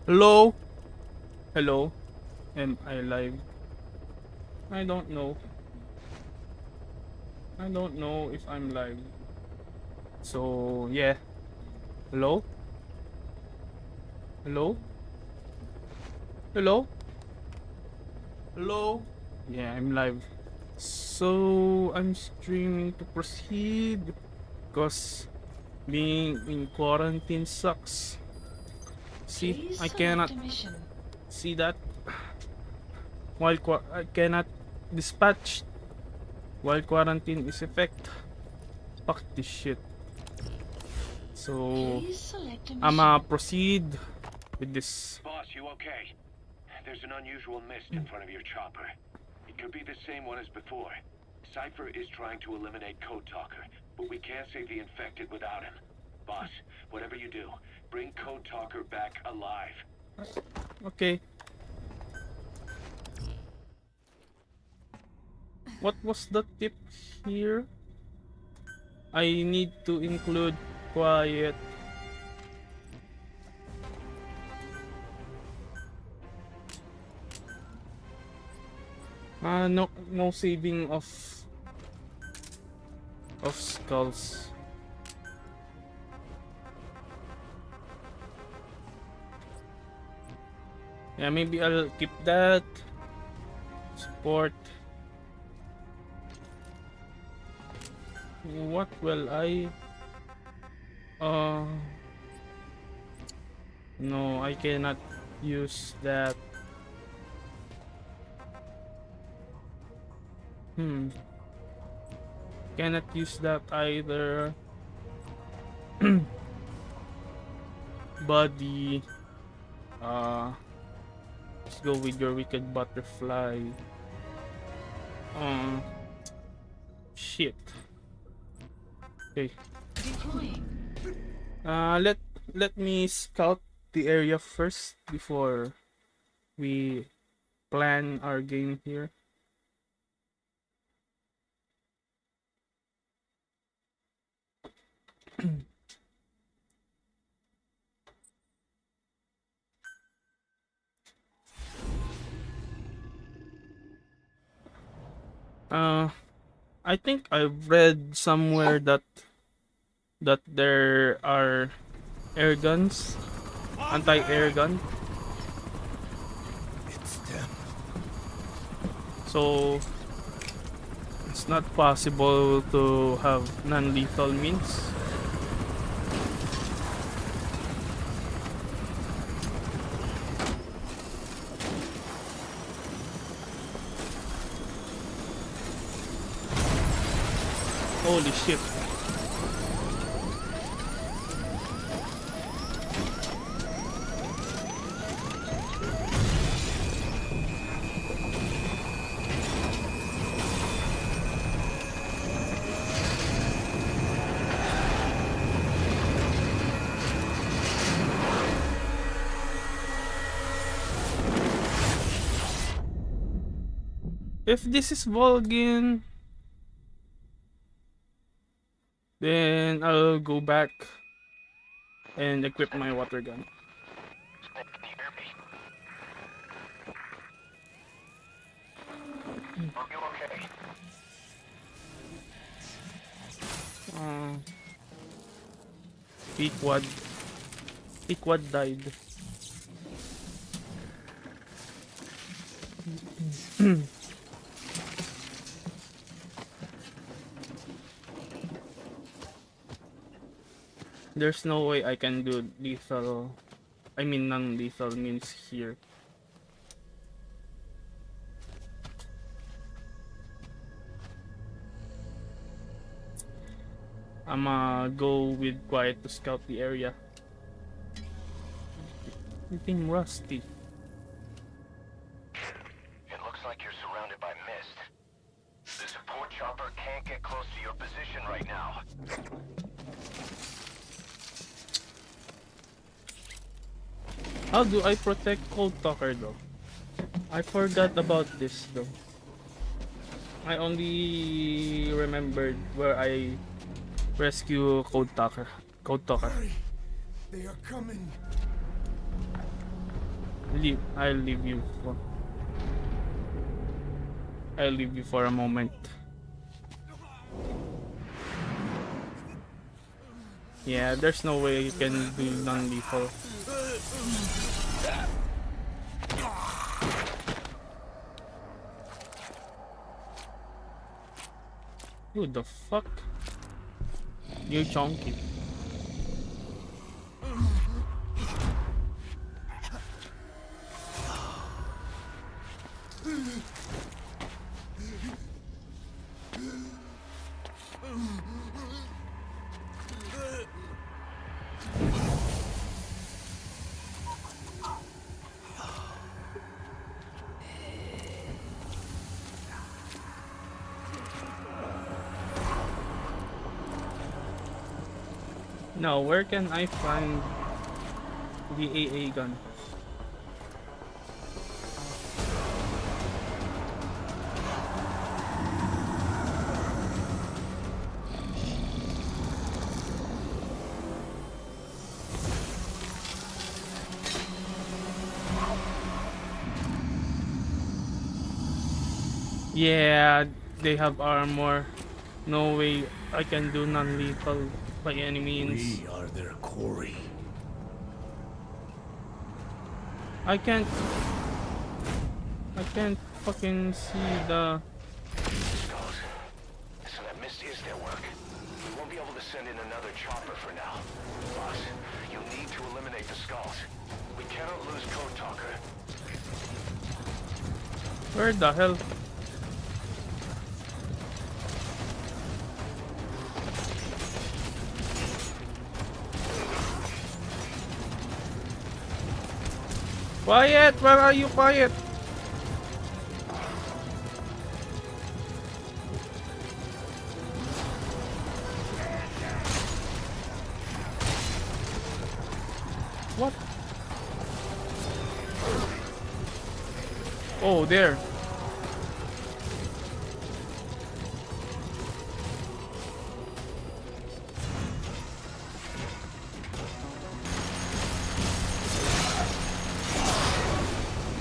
Hello? Hello? Am I live? I don't know. I don't know if I'm live. So, yeah. Hello? Hello? Hello? Hello? Yeah, I'm live. So, I'm streaming to proceed because being in quarantine sucks. See, Please I select cannot a mission. see that while I cannot dispatch while quarantine is effect. Fuck this shit. So, Please select a I'ma mission. proceed with this. Boss, you okay? There's an unusual mist in front of your chopper. It could be the same one as before. Cypher is trying to eliminate Code Talker, but we can't save the infected without him. Boss, whatever you do, bring Code Talker back alive. Okay. What was the tip here? I need to include quiet. No saving of skulls. Yeah, maybe I'll keep that. Support. What will I? Uh, no, I cannot use that. Cannot use that either. Body. Uh, let's go with your wicked butterfly. Um, shit. Okay. Deploying. Let me scout the area first before we plan our game here. Uh, I think I've read somewhere that there are air guns, anti-air gun. It's them. So it's not possible to have non-lethal means. Holy shit. If this is Volgin, then I'll go back and equip my water gun. Can you hear me? Are you okay? Uh, Pequod. Pequod died. There's no way I can do lethal. I mean non-lethal means here. I'ma go with quiet to scout the area. Freaking rusty. It looks like you're surrounded by mist. The support chopper can't get close to your position right now. How do I protect Cold Talker though? I forgot about this though. I only remembered where I rescue Code Talker. Code Talker. Hurry! They are coming. I'll leave you for. I'll leave you for a moment. Yeah, there's no way you can do non-lethal. Who the fuck? You chunky. Now, where can I find the AA gun? Yeah, they have armor. No way I can do non-lethal by any means. We are their quarry. I can't fucking see the. Skulls. So that mist is their work. We won't be able to send in another chopper for now. Boss, you'll need to eliminate the skulls. We cannot lose Code Talker. Where the hell? Quiet! Where are you? Quiet! What? Oh, there.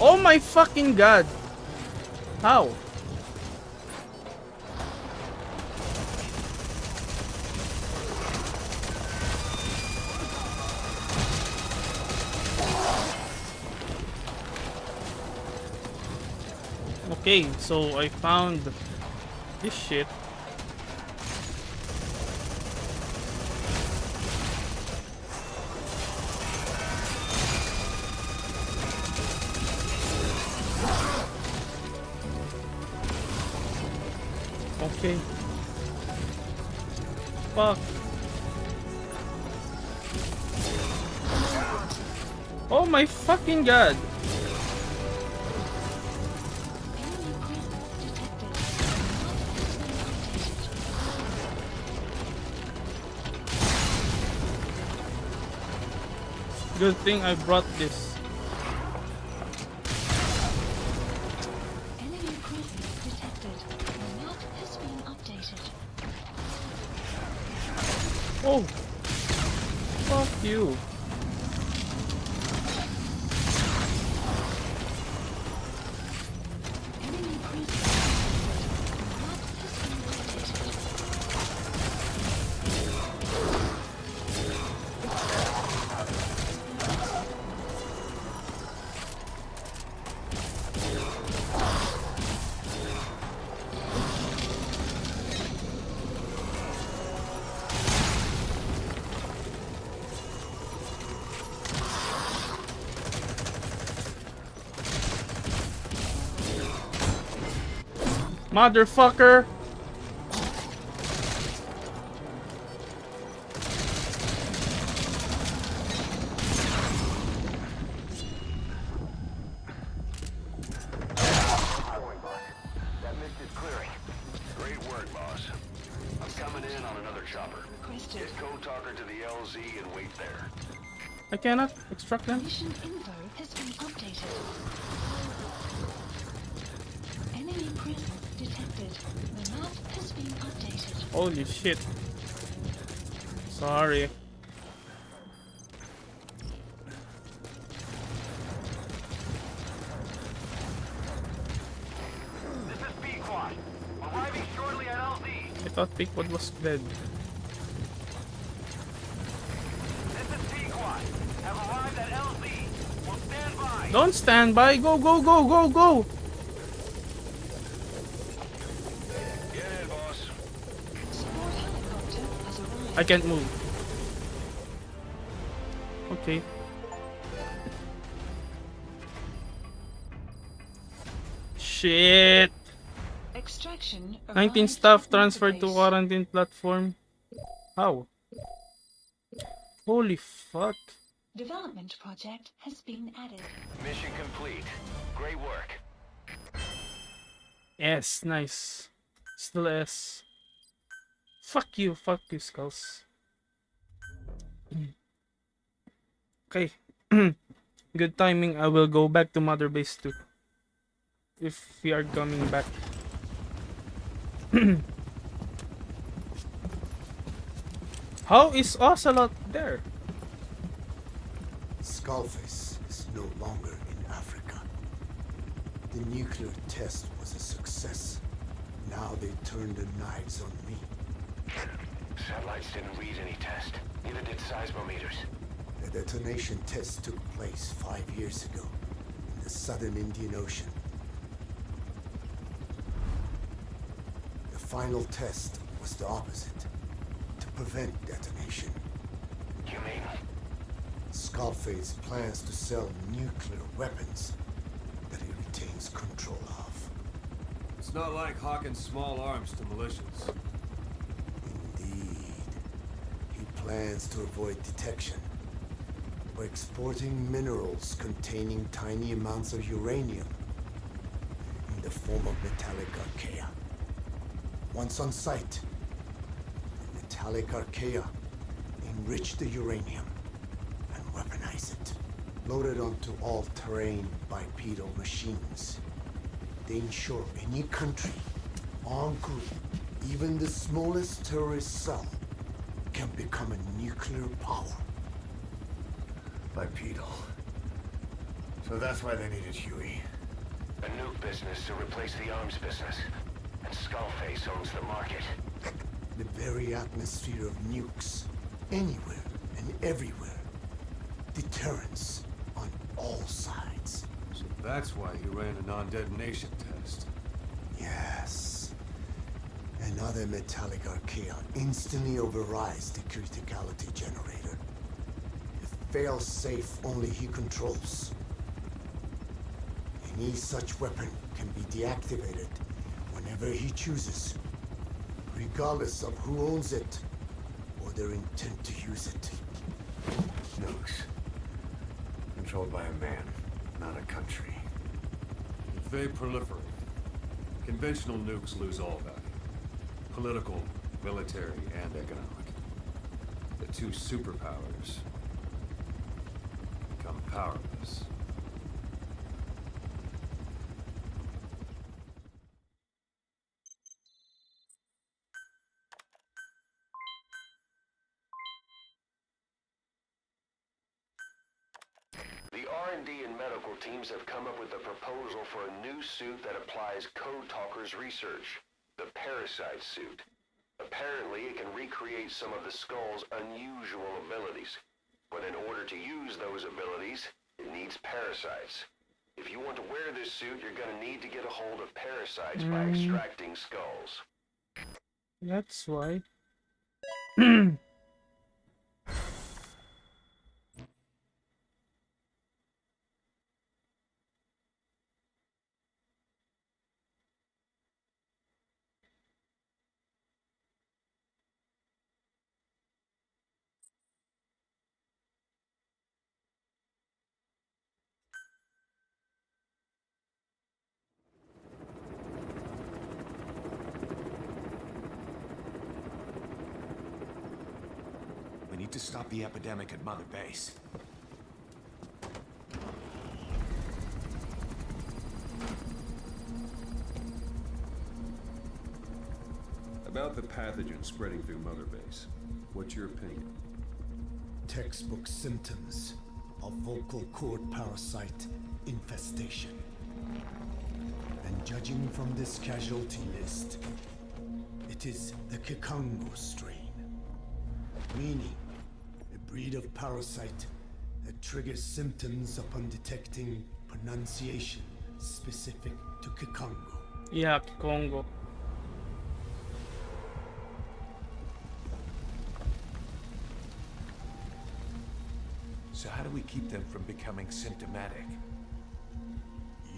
Oh my fucking god! How? Okay, so I found this shit. Okay. Fuck. Oh my fucking god. Good thing I brought this. Enemy presence detected. The map has been updated. Oh. Fuck you. Enemy presence detected. The map has been updated. Motherfucker. That mist is clearing. Great work, boss. I'm coming in on another chopper. Requested. Get Code Talker to the LZ and wait there. I cannot extract them. Mission info has been updated. Enemy presence detected. The map has been updated. Holy shit. Sorry. I thought Pickwood was dead. This is Pequod. Have arrived at LZ. We'll stand by. Don't stand by. Go, go, go, go, go. Get in, boss. Support helicopter has arrived. I can't move. Okay. Shit. Extraction 19 arrived staff at transferred to Motherbase. quarantine platform. How? Holy fuck. Development project has been added. Mission complete. Great work. S, nice. Still S. Fuck you, Skulls. Okay. Good timing. I will go back to Mother Base too. If we are coming back. How is Ocelot there? Skullface is no longer in Africa. The nuclear test was a success. Now they turned their knives on me. Satellites didn't read any test. Neither did seismometers. The detonation test took place 5 years ago in the southern Indian Ocean. The final test was the opposite, to prevent detonation. You mean? Skullface plans to sell nuclear weapons that he retains control of. It's not like hawking small arms to militias. Indeed. He plans to avoid detection by exporting minerals containing tiny amounts of uranium in the form of metallic archaea. Once on site, the metallic archaea enrich the uranium and weaponize it. Loaded onto all-terrain bipedal machines, they ensure any country, armed group, even the smallest terrorist cell, can become a nuclear power. Bipedal. So that's why they needed Huey. A nuke business to replace the arms business. And Skullface owns the market. The very atmosphere of nukes, anywhere and everywhere. Deterrence on all sides. So that's why he ran a non-detonation test. Yes. Another metallic archaea instantly overrides the criticality generator. A fail-safe only he controls. Any such weapon can be deactivated whenever he chooses, regardless of who owns it or their intent to use it. Nukes. Controlled by a man, not a country. If they proliferate, conventional nukes lose all value. Political, military, and economic. The two superpowers become powerless. The R&D and medical teams have come up with a proposal for a new suit that applies Code Talker's research, the Parasite suit. Apparently, it can recreate some of the Skull's unusual abilities. But in order to use those abilities, it needs parasites. If you want to wear this suit, you're gonna need to get a hold of parasites by extracting skulls. That's why. We need to stop the epidemic at Mother Base. About the pathogen spreading through Mother Base, what's your opinion? Textbook symptoms of vocal cord parasite infestation. And judging from this casualty list, It is the Kikango strain, meaning a breed of parasite that triggers symptoms upon detecting pronunciation specific to Kikango. Yeah, Congo. So how do we keep them from becoming symptomatic?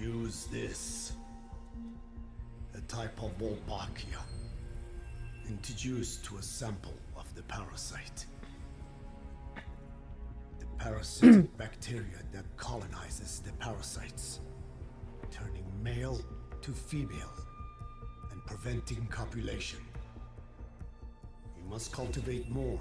Use this. A type of Wolbachia, introduced to a sample of the parasite. The parasitic bacteria that colonizes the parasites, turning male to female and preventing copulation. We must cultivate more.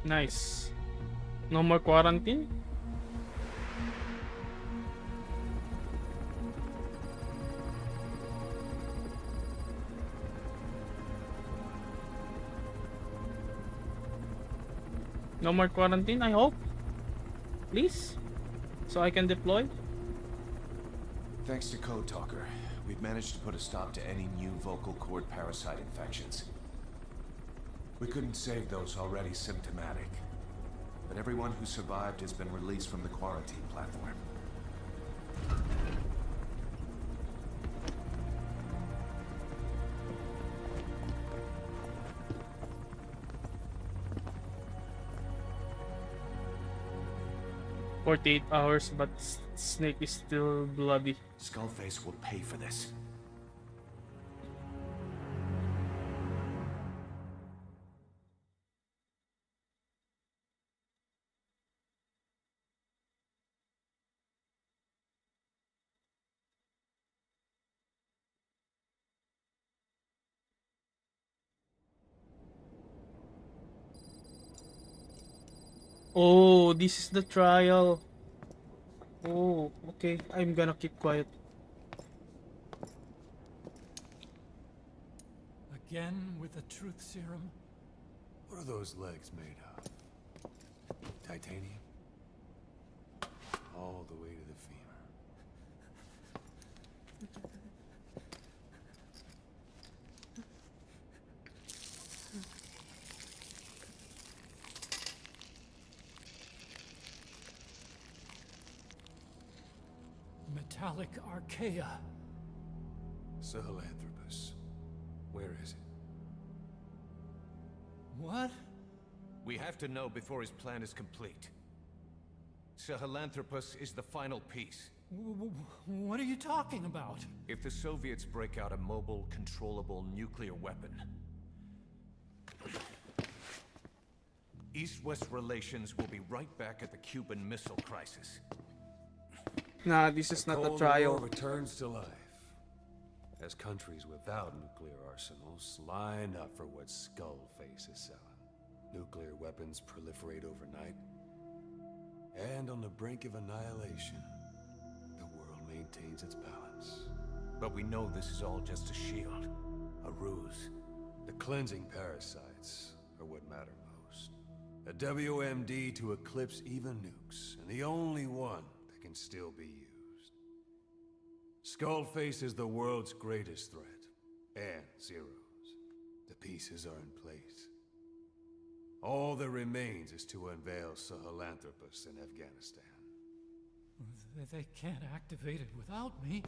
Nice. No more quarantine? No more quarantine, I hope. Please? So I can deploy? Thanks to Code Talker, we've managed to put a stop to any new vocal cord parasite infections. We couldn't save those already symptomatic, but everyone who survived has been released from the quarantine platform. "48 hours, but Snake is still bloody." Skullface will pay for this. Oh, this is the trial. Oh, okay. I'm gonna keep quiet. Again with the truth serum? What are those legs made of? Titanium? All the way to the femur. Metallic archaea. Sahelanthropus. Where is it? What? We have to know before his plan is complete. Sahelanthropus is the final piece. What are you talking about? If the Soviets break out a mobile, controllable nuclear weapon, East-West relations will be right back at the Cuban Missile Crisis. Nah, this is not a Cold trial. War returns to life. As countries without nuclear arsenals line up for what Skullface is selling. Nuclear weapons proliferate overnight. And on the brink of annihilation, the world maintains its balance. But we know this is all just a shield, a ruse. The cleansing parasites are what matter most. A WMD to eclipse even nukes, and the only one that can still be used. Skullface is the world's greatest threat, and Zero's. The pieces are in place. All that remains is to unveil Sahelanthropus in Afghanistan. They can't activate it without me.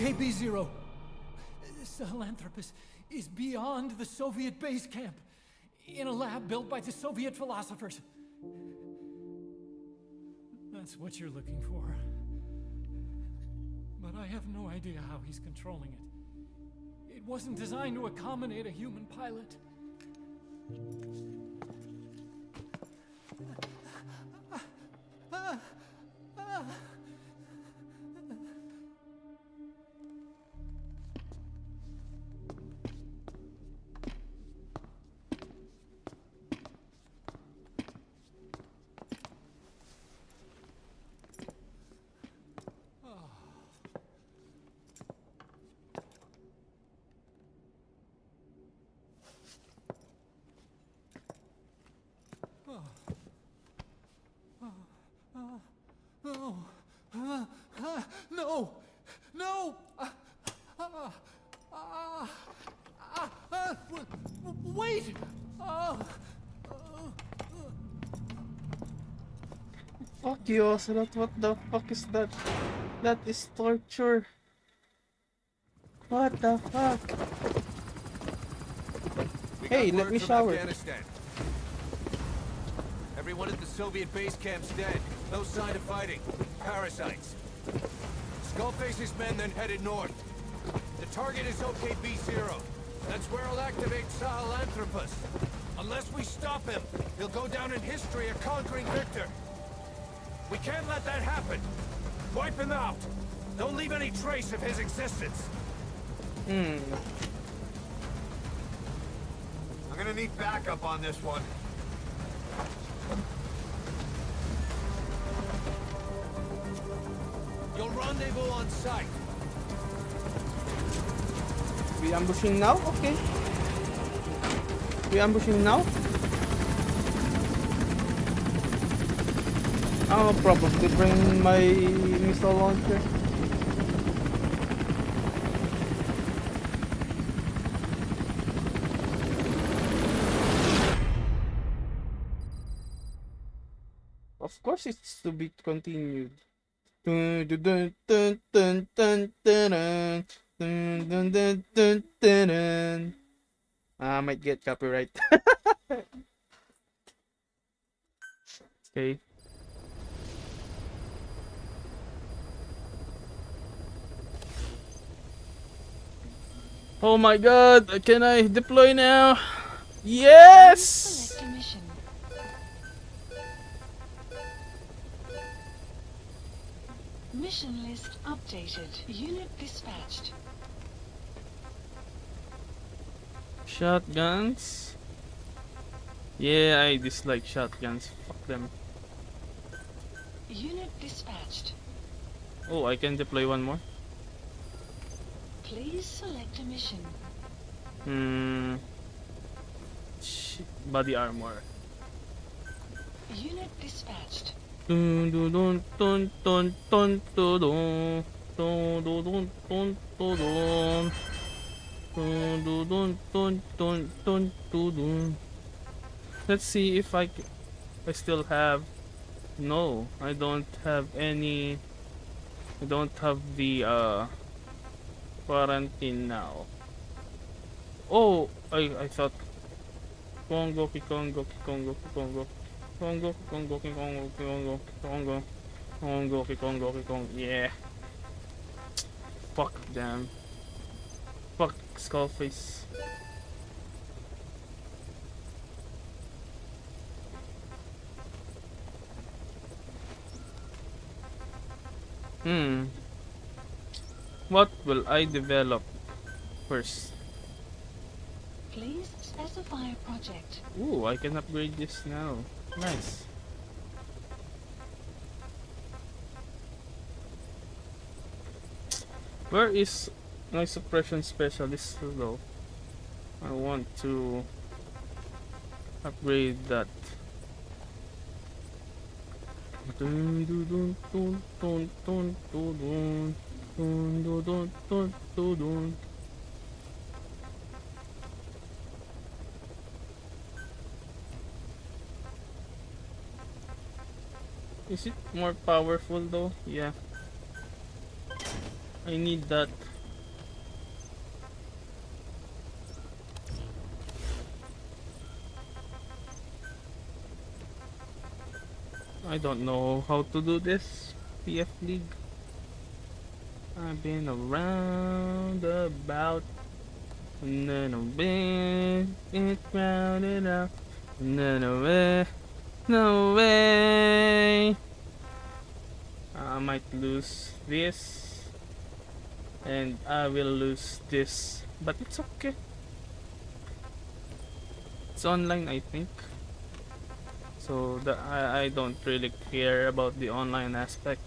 Okay, B0. Sahelanthropus is beyond the Soviet base camp, in a lab built by the Soviet philosophers. That's what you're looking for. But I have no idea how he's controlling it. It wasn't designed to accommodate a human pilot. No! No! Wait! Fuck you, Ocelot. What the fuck is that? That is torture. What the fuck? Hey, let me shower. Afghanistan. Everyone at the Soviet base camp's dead. No sign of fighting. Parasites. Skullface's men then headed north. The target is OKB-0. That's where he'll activate Sahelanthropus. Unless we stop him, he'll go down in history a conquering victor. We can't let that happen. Wipe him out. Don't leave any trace of his existence. I'm gonna need backup on this one. You'll rendezvous on site. We ambushing now? Okay. We ambushing now? I'll probably bring my missile launcher. Of course it's to be continued. Dun, dun, dun, dun, dun, dun, dun, dun, dun, dun, dun, dun, dun. I might get copyright. Okay. Oh my god, can I deploy now? Yes! Select a mission. Mission list updated. Unit dispatched. Shotguns? Yeah, I dislike shotguns. Fuck them. Unit dispatched. Oh, I can deploy one more? Please select a mission. Body armor. Unit dispatched. Dun dun dun dun dun dun dun dun dun dun dun dun dun dun dun dun dun dun dun. Let's see if I still have. No, I don't have any. I don't have the quarantine now. Oh, I thought Congo Congo Congo Congo Congo Congo Congo Congo Congo Congo Congo Congo. Yeah. Fuck them. Fuck Skullface. What will I develop first? Please specify a project. Ooh, I can upgrade this now. Nice. Where is my suppression specialist though? I want to upgrade that. Dun dun dun dun dun dun dun dun dun dun dun dun dun. Is it more powerful though? Yeah. I need that. I don't know how to do this. PF League. I've been around about, and then I've been it rounded out, and then away, no way. I might lose this, and I will lose this, but it's okay. It's online, I think. So I don't really care about the online aspect.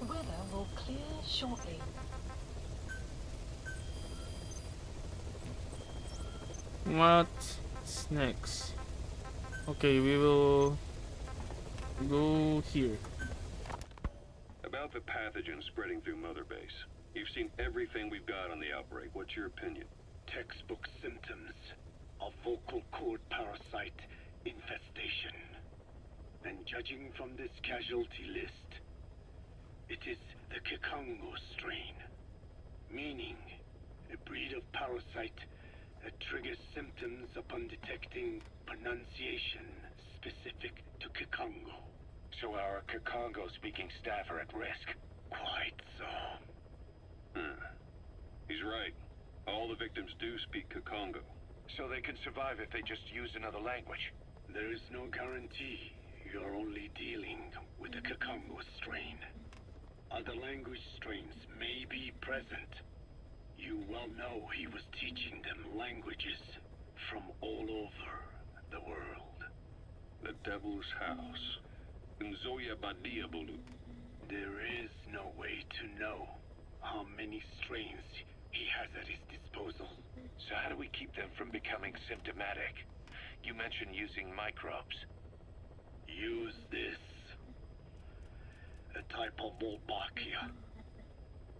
Weather will clear shortly. What's next? Okay, we will go here. About the pathogen spreading through Mother Base. You've seen everything we've got on the outbreak. What's your opinion? Textbook symptoms of vocal cord parasite infestation. And judging from this casualty list, it is the Kikongo strain, meaning a breed of parasite that triggers symptoms upon detecting pronunciation specific to Kikongo. So our Kikongo-speaking staff are at risk. Quite so. He's right. All the victims do speak Kikongo. So they can survive if they just use another language. There is no guarantee. You're only dealing with the Kikongo strain. Other language strains may be present. You well know he was teaching them languages from all over the world. The Devil's House. Nzoya Badia Bulu. There is no way to know how many strains he has at his disposal. So how do we keep them from becoming symptomatic? You mentioned using microbes. Use this. A type of Wolbachia.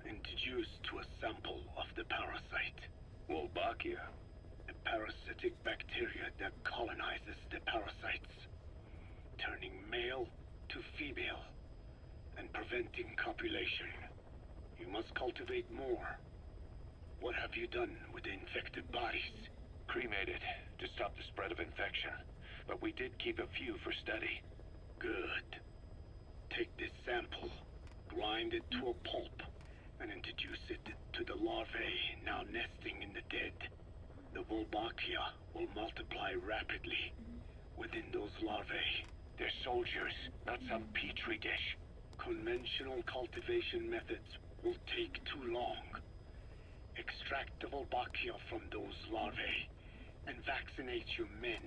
Introduced to a sample of the parasite. Wolbachia. A parasitic bacteria that colonizes the parasites, turning male to female and preventing copulation. You must cultivate more. What have you done with the infected bodies? Cremated to stop the spread of infection. But we did keep a few for study. Good. Take this sample, grind it to a pulp, and introduce it to the larvae now nesting in the dead. The Wolbachia will multiply rapidly within those larvae. They're soldiers, not some petri dish. Conventional cultivation methods will take too long. Extract the Wolbachia from those larvae and vaccinate your men.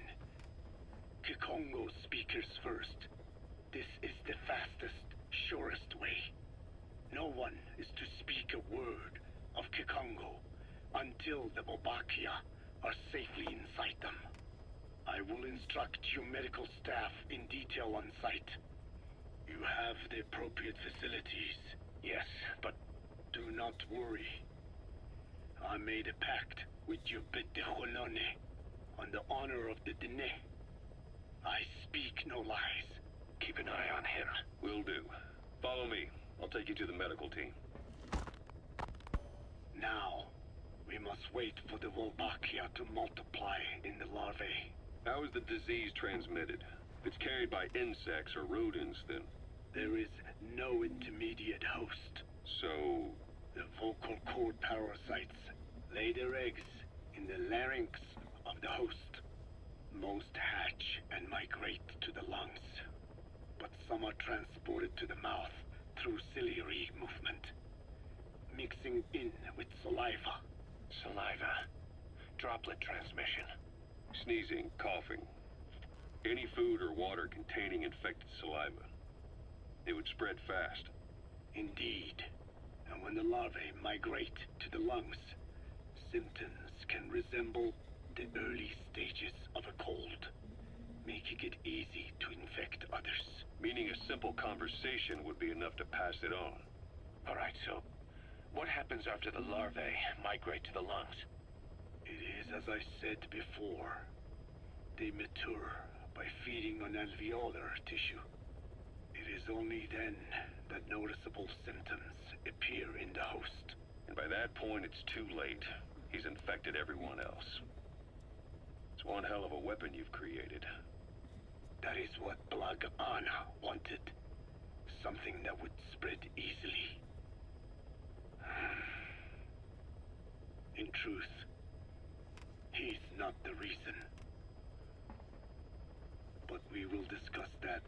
Kikongo speakers first. This is the fastest, surest way. No one is to speak a word of Kikongo until the Wolbachia are safely inside them. I will instruct your medical staff in detail on site. You have the appropriate facilities. Yes, but do not worry. I made a pact with your bit de Holone on the honor of the Dene. I speak no lies. keep an eye on him. Will do. Follow me. I'll take you to the medical team. Now, we must wait for the Wolbachia to multiply in the larvae. How is the disease transmitted? If it's carried by insects or rodents, then... There is no intermediate host. So... The vocal cord parasites lay their eggs in the larynx of the host. Most hatch and migrate to the lungs, but some are transported to the mouth through ciliary movement, mixing in with saliva. Saliva. Droplet transmission. Sneezing, coughing. Any food or water containing infected saliva. It would spread fast. Indeed. And when the larvae migrate to the lungs, symptoms can resemble the early stages of a cold, making it easy to infect others. Meaning a simple conversation would be enough to pass it on. Alright, so what happens after the larvae migrate to the lungs? It is as I said before. They mature by feeding on alveolar tissue. It is only then that noticeable symptoms appear in the host. And by that point, it's too late. He's infected everyone else. It's one hell of a weapon you've created. That is what Black Anna wanted. Something that would spread easily. In truth, he's not the reason. But we will discuss that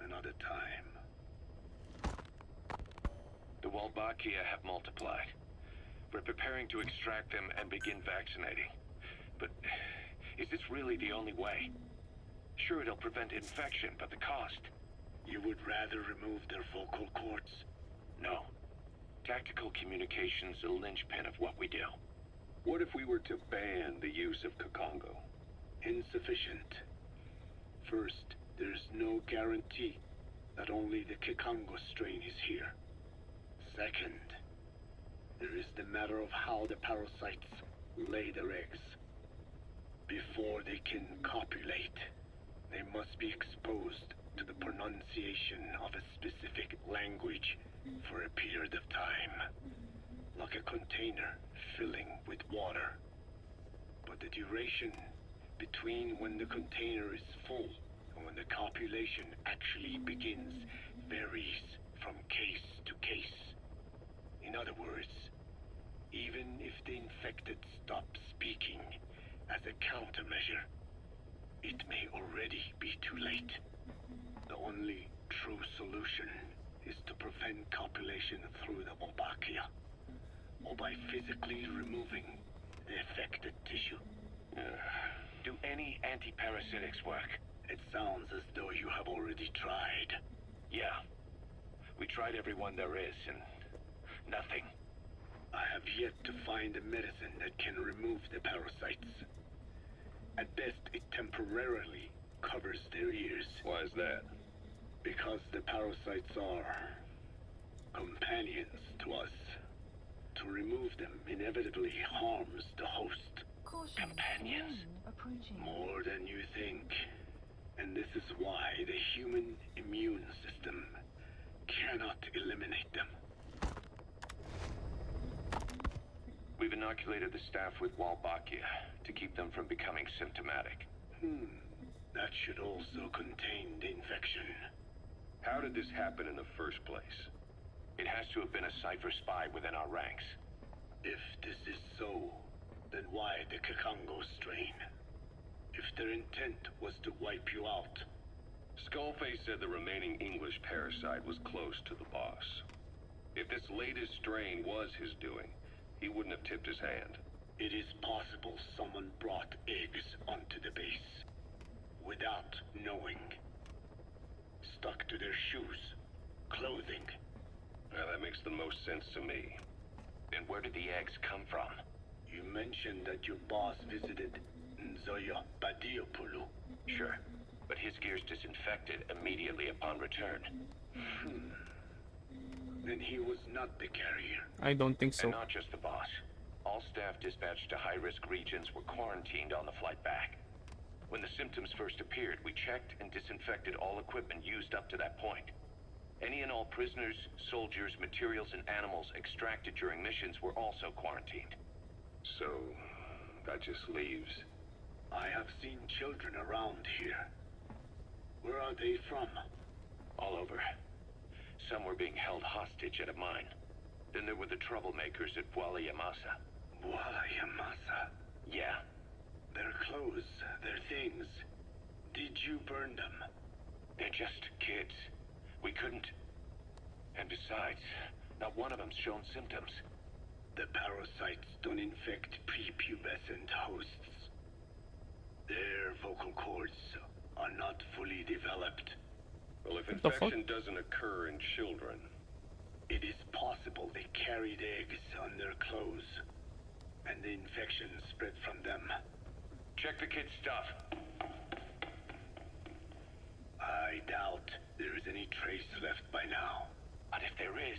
another time. The Walbakia have multiplied. We're preparing to extract them and begin vaccinating. But is this really the only way? Sure, it'll prevent infection, but the cost. You would rather remove their vocal cords? No. Tactical communication's the linchpin of what we do. What if we were to ban the use of Kakongo? Insufficient. First, there's no guarantee that only the Kikongo strain is here. Second, there is the matter of how the parasites lay their eggs. Before they can copulate, they must be exposed to the pronunciation of a specific language for a period of time, like a container filling with water. But the duration between when the container is full and when the copulation actually begins varies from case to case. In other words, even if the infected stop speaking as a countermeasure, it may already be too late. The only true solution is to prevent copulation through the Wolbachia, or by physically removing the affected tissue. Do any antiparasitics work? It sounds as though you have already tried. Yeah. We tried every one there is, and nothing. I have yet to find a medicine that can remove the parasites. At best, it temporarily covers their ears. Why is that? Because the parasites are companions to us. To remove them inevitably harms the host. Caution. Companions? Warning approaching. More than you think. And this is why the human immune system cannot eliminate them. We've inoculated the staff with Wolbachia to keep them from becoming symptomatic. That should also contain the infection. How did this happen in the first place? It has to have been a Cypher spy within our ranks. If this is so, then why the Kakongo strain? If their intent was to wipe you out. Skullface said the remaining English parasite was close to the boss. If this latest strain was his doing, he wouldn't have tipped his hand. It is possible someone brought eggs onto the base without knowing. Stuck to their shoes, clothing. Well, that makes the most sense to me. And where did the eggs come from? You mentioned that your boss visited Nzoya Badiopulu. Sure, but his gear's disinfected immediately upon return. Then he was not the carrier. I don't think so. And not just the boss. All staff dispatched to high-risk regions were quarantined on the flight back. When the symptoms first appeared, we checked and disinfected all equipment used up to that point. Any and all prisoners, soldiers, materials, and animals extracted during missions were also quarantined. So, that just leaves... I have seen children around here. Where are they from? All over. Some were being held hostage at a mine. Then there were the troublemakers at Bwala Yamasa. Bwala Yamasa? Yeah. Their clothes, their things. Did you burn them? They're just kids. We couldn't. And besides, not one of them's shown symptoms. The parasites don't infect prepubescent hosts. Their vocal cords are not fully developed. Well, if What the fuck? infection doesn't occur in children... It is possible they carried eggs on their clothes, and the infection spread from them. Check the kid's stuff. I doubt there is any trace left by now. But if there is,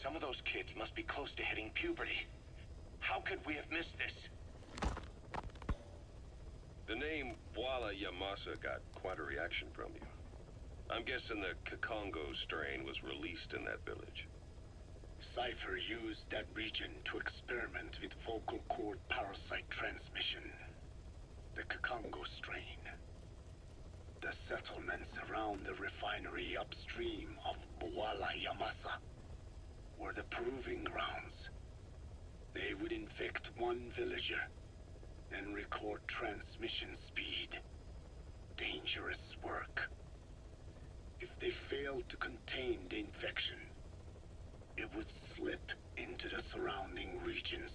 some of those kids must be close to hitting puberty. How could we have missed this? The name Bwala Yamasa got quite a reaction from you. I'm guessing the Kakongo strain was released in that village. Cypher used that region to experiment with vocal cord parasite transmission. The Kakongo strain. The settlements around the refinery upstream of Boala Yamasa were the proving grounds. They would infect one villager and record transmission speed. Dangerous work. If they failed to contain the infection, it would slip into the surrounding regions.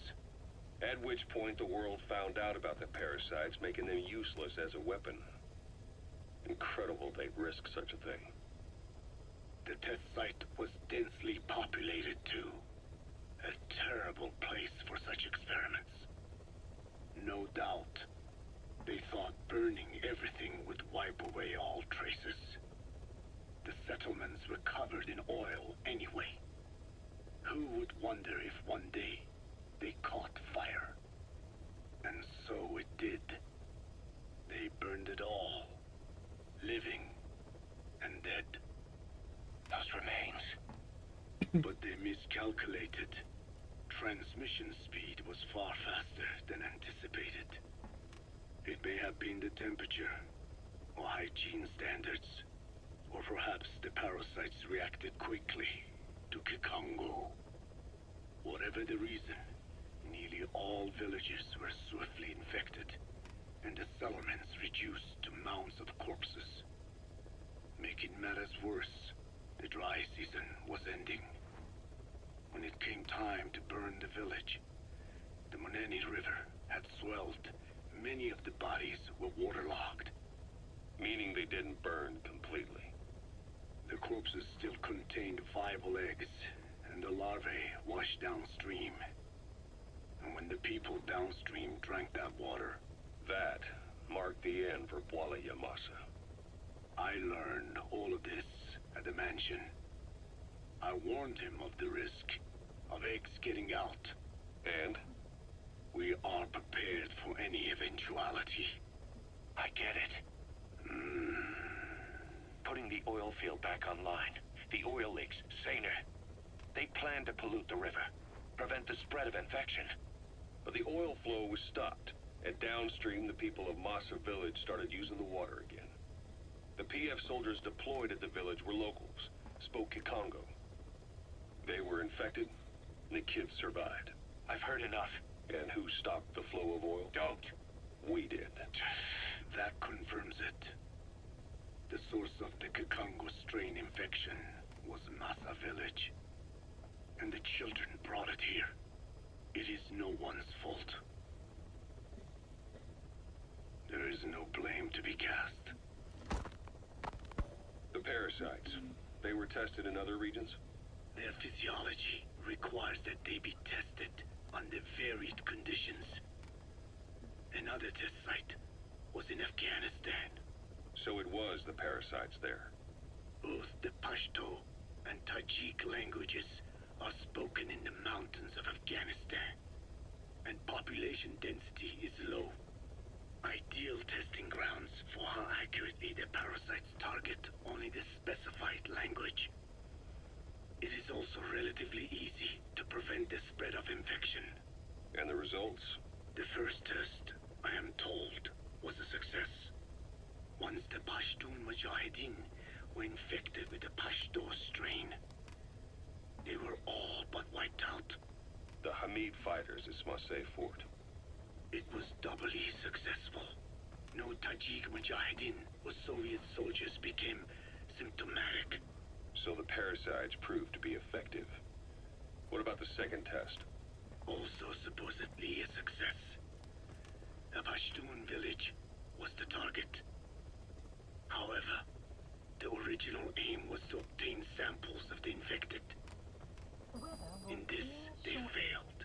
At which point the world found out about the parasites, making them useless as a weapon. Incredible they'd risk such a thing. The test site was densely populated too. A terrible place for such experiments. No doubt, they thought burning everything would wipe away all traces. The settlements were covered in oil anyway. Who would wonder if one day they caught fire? And so it did. They burned it all, living and dead. Those remains. But they miscalculated. Transmission speed was far faster than anticipated. It may have been the temperature, or hygiene standards, or perhaps the parasites reacted quickly to Kikongo. Whatever the reason, nearly all villages were swiftly infected, and the settlements reduced to mounds of corpses. Making matters worse, the dry season was ending. When it came time to burn the village, the Moneni River had swelled. Many of the bodies were waterlogged. Meaning they didn't burn completely. The corpses still contained viable eggs, and the larvae washed downstream. And when the people downstream drank that water, that marked the end for Boala Yamasa. I learned all of this at the mansion. I warned him of the risk of eggs getting out. And? We are prepared for any eventuality. I get it. Putting the oil field back online. The oil leaks, saner. They plan to pollute the river, prevent the spread of infection. But the oil flow was stopped, and downstream the people of Masa village started using the water again. The PF soldiers deployed at the village were locals, spoke Kikongo. They were infected, and the kids survived. I've heard enough. And who stopped the flow of oil? Don't. We did. That confirms it. The source of the Kikongo strain infection was Masa village. And the children brought it here. It is no one's fault. There is no blame to be cast. The parasites, they were tested in other regions? Their physiology requires that they be tested under varied conditions. Another test site was in Afghanistan. So it was the parasites there. Both the Pashto and Tajik languages are spoken in the mountains of Afghanistan, and population density is low. Ideal testing grounds for how accurately the parasites target only the specified language. It is also relatively easy to prevent the spread of infection. And the results? The first test, I am told, was a success. Once the Pashtun Mujahideen were infected with the Pashto strain, they were all but wiped out. The Hamid fighters at Smasei Fort. It was doubly successful. No Tajik Mujahideen or Soviet soldiers became symptomatic. So the parasites proved to be effective. What about the second test? Also supposedly a success. A Pashtun village was the target. However, the original aim was to obtain samples of the infected. In this, they failed.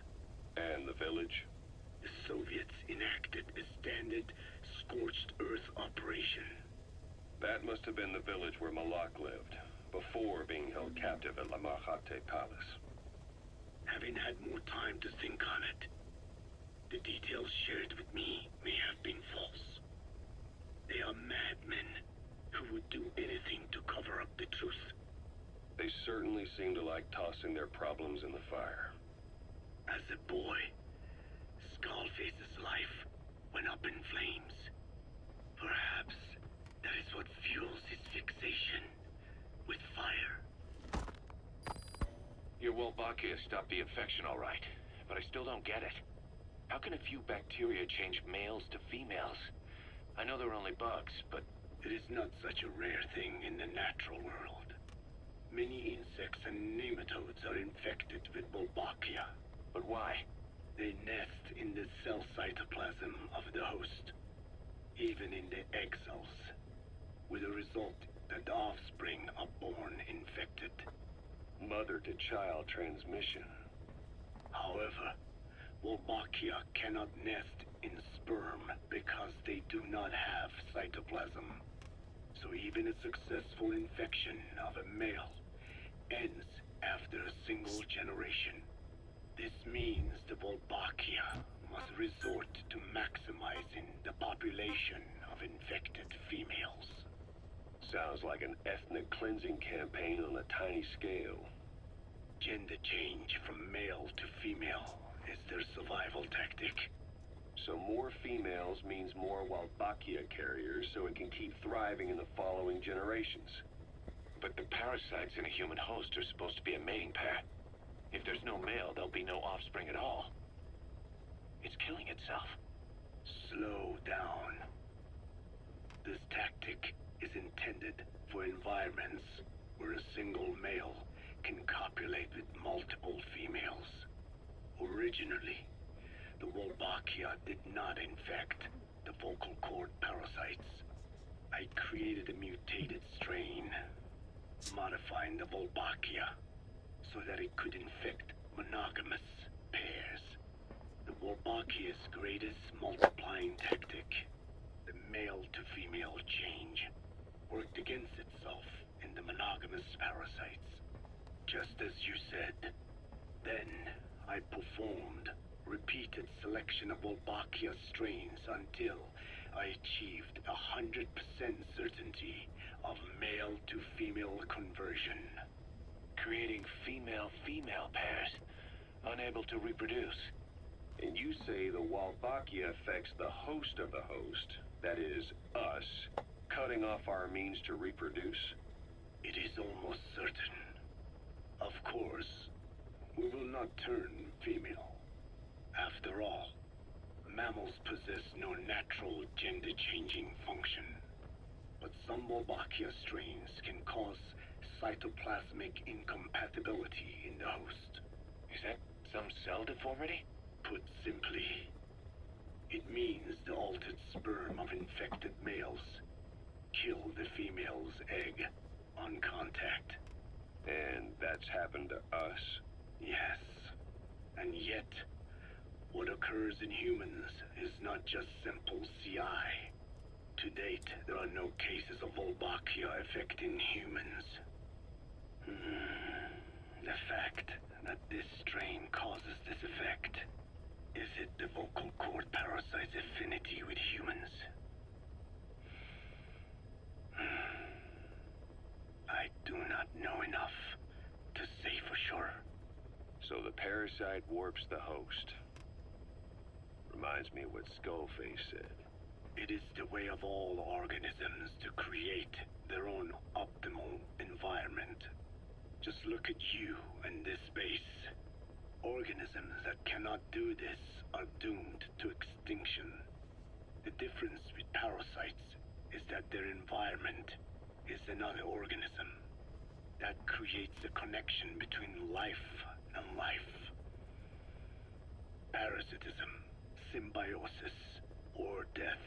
And the village? The Soviets enacted a standard scorched earth operation. That must have been the village where Malak lived, before being held captive at La Mahate Palace. Having had more time to think on it, the details shared with me may have been false. They are madmen who would do anything to cover up the truth. They certainly seem to like tossing their problems in the fire. As a boy, Skullface's life went up in flames. Perhaps that is what fuels his fixation with fire. Your Wolbachia stopped the infection all right, but I still don't get it. How can a few bacteria change males to females? I know they're only bugs, but it is not such a rare thing in the natural world. Many insects and nematodes are infected with Wolbachia. But why? They nest in the cell cytoplasm of the host, even in the egg cells, with the result that the offspring are born infected. Mother-to-child transmission. However, Wolbachia cannot nest in sperm because they do not have cytoplasm. So even a successful infection of a male ends after a single generation. This means the Wolbachia must resort to maximizing the population of infected females. Sounds like an ethnic cleansing campaign on a tiny scale. Gender change from male to female is their survival tactic. So more females means more Wolbachia carriers so it can keep thriving in the following generations. But the parasites in a human host are supposed to be a mating pair. If there's no male, there'll be no offspring at all. It's killing itself. Slow down. This tactic is intended for environments where a single male can copulate with multiple females. Originally, the Wolbachia did not infect the vocal cord parasites. I created a mutated strain, modifying the Wolbachia so that it could infect monogamous pairs. The Wolbachia's greatest multiplying tactic, the male-to-female change, worked against itself in the monogamous parasites. Just as you said. Then, I performed repeated selection of Wolbachia strains until I achieved 100% certainty of male-to-female conversion. Creating female-female pairs, unable to reproduce. And you say the Wolbachia affects the host of the host, that is, us, cutting off our means to reproduce? It is almost certain. Of course, we will not turn female. After all, mammals possess no natural gender-changing function. But some Wolbachia strains can cause cytoplasmic incompatibility in the host. Is that some cell deformity? Put simply, it means the altered sperm of infected males kill the female's egg on contact. And that's happened to us? Yes. And yet, what occurs in humans is not just simple CI. To date, there are no cases of Wolbachia affecting humans. The fact that this strain causes this effect, is it the vocal cord parasite's affinity with humans? I do not know enough to say for sure. So the parasite warps the host. Reminds me of what Skullface said. It is the way of all organisms to create their own optimal environment. Just look at you and this base. Organisms that cannot do this are doomed to extinction. The difference with parasites is that their environment is another organism. That creates a connection between life and life. Parasitism, symbiosis, or death.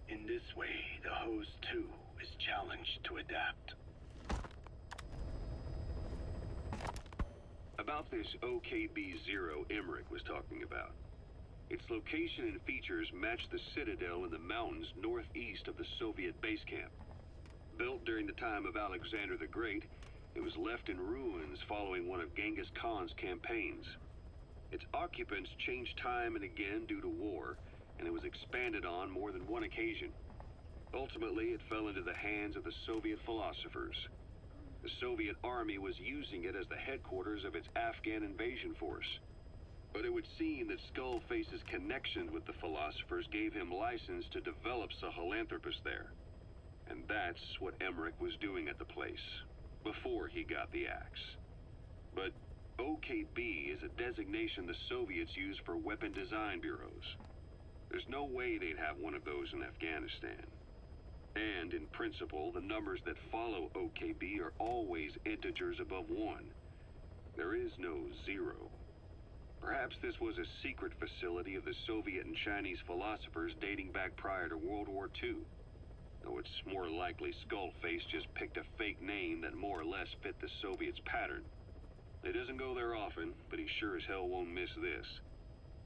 In this way, the host too is challenged to adapt. About this OKB-0 Emmerich was talking about. Its location and features match the citadel in the mountains northeast of the Soviet base camp. Built during the time of Alexander the Great, it was left in ruins following one of Genghis Khan's campaigns. Its occupants changed time and again due to war, and it was expanded on more than one occasion. Ultimately, it fell into the hands of the Soviet philosophers. The Soviet army was using it as the headquarters of its Afghan invasion force. But it would seem that Skullface's connection with the philosophers gave him license to develop Sahelanthropus there. And that's what Emmerich was doing at the place, before he got the axe. But OKB is a designation the Soviets use for weapon design bureaus. There's no way they'd have one of those in Afghanistan. And in principle, the numbers that follow OKB are always integers above 1. There is no 0. Perhaps this was a secret facility of the Soviet and Chinese philosophers dating back prior to World War II. Though it's more likely Skullface just picked a fake name that more or less fit the Soviets' pattern. He doesn't go there often, but he sure as hell won't miss this.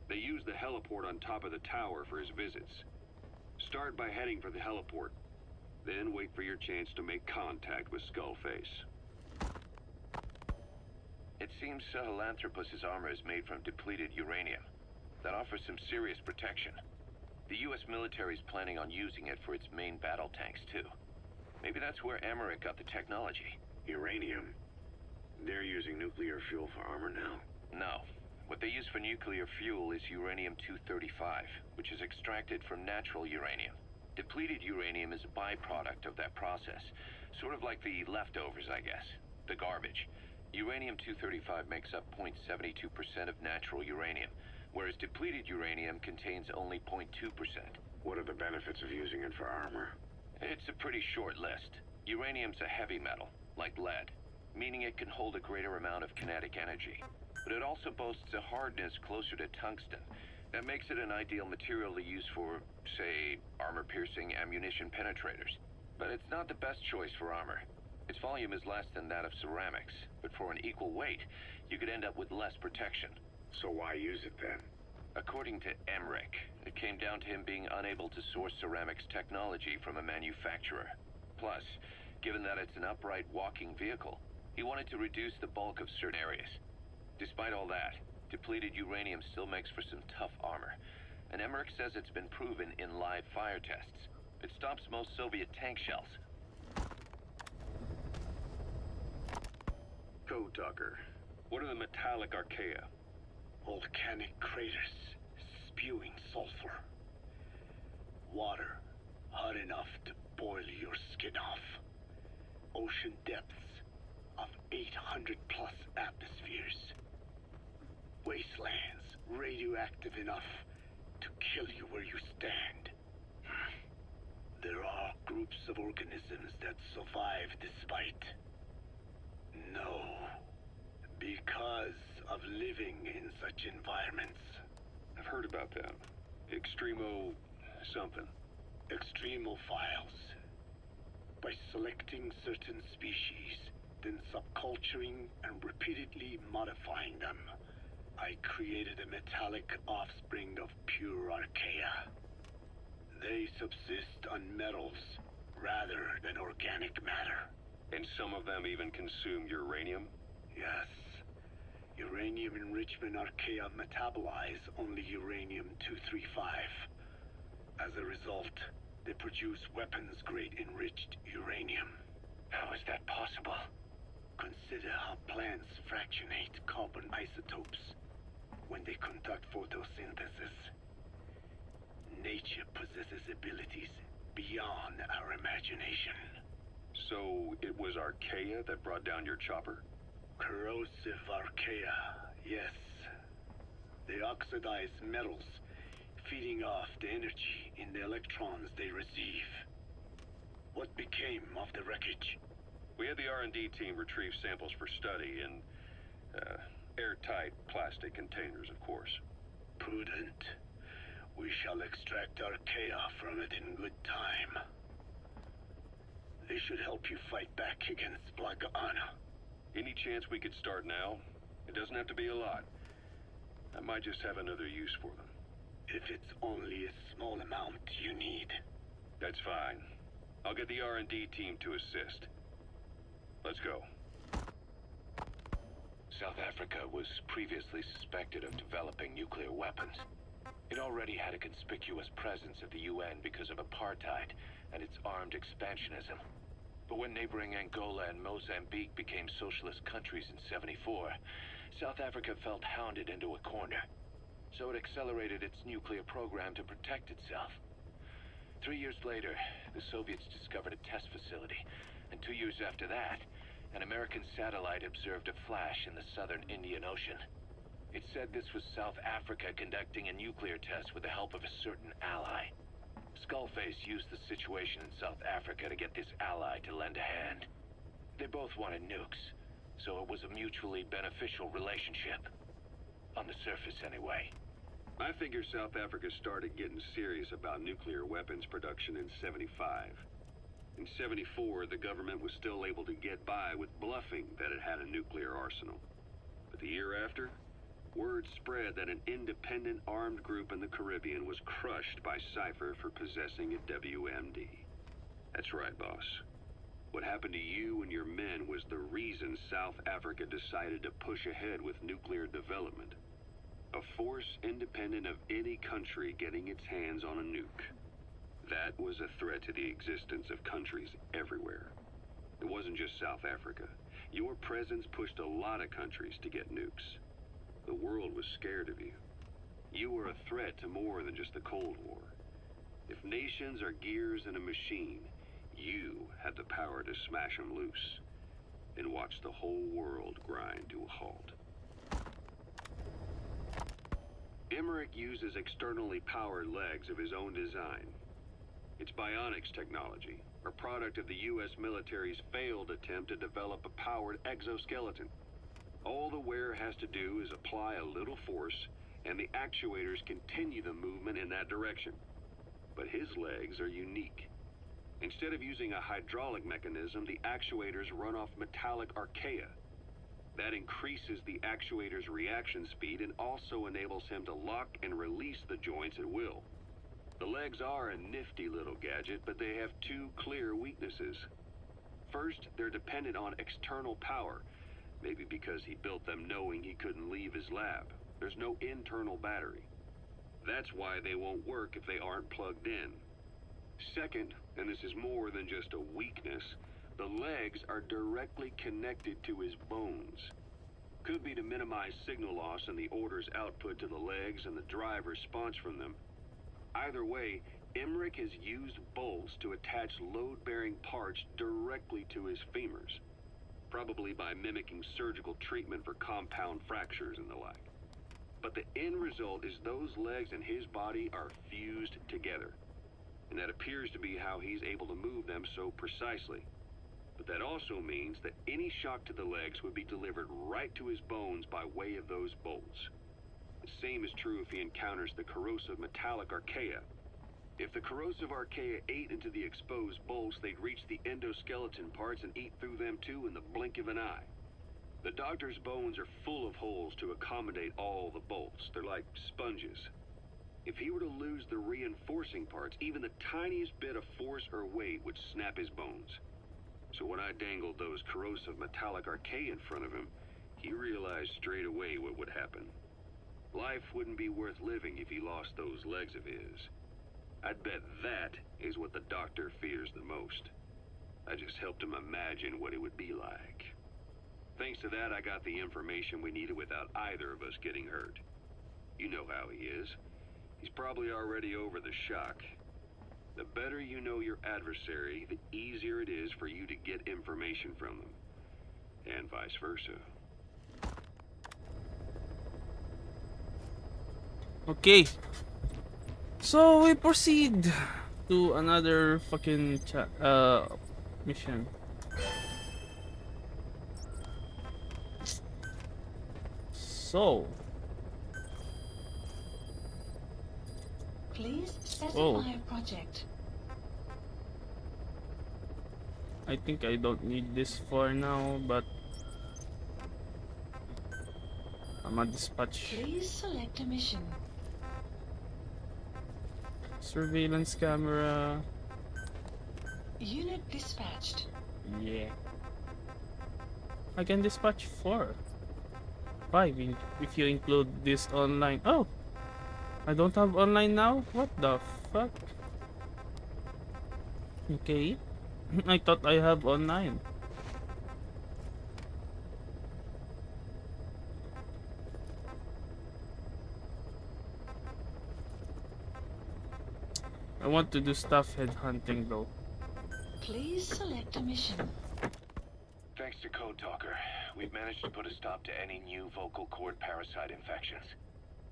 They use the heliport on top of the tower for his visits. Start by heading for the heliport. Then wait for your chance to make contact with Skullface. It seems Sahelanthropus' armor is made from depleted uranium. That offers some serious protection. The U.S. military is planning on using it for its main battle tanks, too. Maybe that's where Emmerich got the technology. Uranium. They're using nuclear fuel for armor now. No. What they use for nuclear fuel is uranium-235, which is extracted from natural uranium. Depleted uranium is a byproduct of that process. Sort of like the leftovers, I guess. The garbage. Uranium-235 makes up 0.72% of natural uranium, whereas depleted uranium contains only 0.2%. What are the benefits of using it for armor? It's a pretty short list. Uranium's a heavy metal, like lead, meaning it can hold a greater amount of kinetic energy. But it also boasts a hardness closer to tungsten. That makes it an ideal material to use for, say, armor-piercing ammunition penetrators. But it's not the best choice for armor. Its volume is less than that of ceramics, but for an equal weight, you could end up with less protection. So why use it then? According to Emmerich, it came down to him being unable to source ceramics technology from a manufacturer. Plus, given that it's an upright walking vehicle, he wanted to reduce the bulk of certain areas. Despite all that, depleted uranium still makes for some tough armor, and Emmerich says it's been proven in live fire tests. It stops most Soviet tank shells. Code Talker, what are the metallic archaea? Volcanic craters spewing sulfur. Water hot enough to boil your skin off. Ocean depths of 800 plus atmospheres. Wastelands radioactive enough to kill you where you stand. There are groups of organisms that survive despite. No. Because of living in such environments. I've heard about that. Extremo... something. Extremophiles. By selecting certain species, then subculturing and repeatedly modifying them, I created a metallic offspring of pure archaea. They subsist on metals rather than organic matter. And some of them even consume uranium? Yes. Uranium enrichment archaea metabolize only uranium-235. As a result, they produce weapons-grade enriched uranium. How is that possible? Consider how plants fractionate carbon isotopes when they conduct photosynthesis. Nature possesses abilities beyond our imagination. So it was archaea that brought down your chopper? Corrosive archaea, yes. They oxidize metals, feeding off the energy in the electrons they receive. What became of the wreckage? We had the R&D team retrieve samples for study in airtight plastic containers, of course. Prudent. We shall extract archaea from it in good time. They should help you fight back against Blagana. Any chance we could start now? It doesn't have to be a lot. I might just have another use for them. If it's only a small amount you need. That's fine. I'll get the R&D team to assist. Let's go. South Africa was previously suspected of developing nuclear weapons. It already had a conspicuous presence at the UN because of apartheid and its armed expansionism. But when neighboring Angola and Mozambique became socialist countries in '74, South Africa felt hounded into a corner. So it accelerated its nuclear program to protect itself. 3 years later, the Soviets discovered a test facility, and 2 years after that, an American satellite observed a flash in the southern Indian Ocean. It said this was South Africa conducting a nuclear test with the help of a certain ally. Skullface used the situation in South Africa to get this ally to lend a hand. They both wanted nukes, so it was a mutually beneficial relationship. On the surface, anyway. I figure South Africa started getting serious about nuclear weapons production in '75. In '74, the government was still able to get by with bluffing that it had a nuclear arsenal. But the year after, word spread that an independent armed group in the Caribbean was crushed by Cypher for possessing a WMD. That's right, boss. What happened to you and your men was the reason South Africa decided to push ahead with nuclear development. A force independent of any country getting its hands on a nuke. That was a threat to the existence of countries everywhere. It wasn't just South Africa. Your presence pushed a lot of countries to get nukes. The world was scared of you. You were a threat to more than just the Cold War. If nations are gears in a machine, you had the power to smash them loose and watch the whole world grind to a halt. Emmerich uses externally powered legs of his own design. It's bionics technology, a product of the U.S. military's failed attempt to develop a powered exoskeleton. All the wearer has to do is apply a little force, and the actuators continue the movement in that direction. But his legs are unique. Instead of using a hydraulic mechanism, the actuators run off metallic archaea. That increases the actuator's reaction speed and also enables him to lock and release the joints at will. The legs are a nifty little gadget, but they have two clear weaknesses. First, they're dependent on external power, maybe because he built them knowing he couldn't leave his lab. There's no internal battery. That's why they won't work if they aren't plugged in. Second, and this is more than just a weakness, the legs are directly connected to his bones. Could be to minimize signal loss in the order's output to the legs and the drive response from them. Either way, Emmerich has used bolts to attach load-bearing parts directly to his femurs, probably by mimicking surgical treatment for compound fractures and the like. But the end result is those legs and his body are fused together, and that appears to be how he's able to move them so precisely. But that also means that any shock to the legs would be delivered right to his bones by way of those bolts. The same is true if he encounters the corrosive metallic archaea. If the corrosive archaea ate into the exposed bolts, they'd reach the endoskeleton parts and eat through them too in the blink of an eye. The doctor's bones are full of holes to accommodate all the bolts. They're like sponges. If he were to lose the reinforcing parts, even the tiniest bit of force or weight would snap his bones. So when I dangled those corrosive metallic archaea in front of him, he realized straight away what would happen. Life wouldn't be worth living if he lost those legs of his. I'd bet that is what the doctor fears the most. I just helped him imagine what it would be like. Thanks to that, I got the information we needed without either of us getting hurt. You know how he is. He's probably already over the shock. The better you know your adversary, the easier it is for you to get information from them. And vice versa. Okay. So we proceed to another fucking mission. So. Please specify a project. I think I don't need this for now, but I'm a dispatch. Please select a mission. Surveillance camera. Unit dispatched. Yeah. I can dispatch 4. 5 if you include this online. Oh! I don't have online now? What the fuck? Okay. I thought I have online. I want to do stuff headhunting though. Please select a mission. Thanks to Code Talker, we've managed to put a stop to any new vocal cord parasite infections.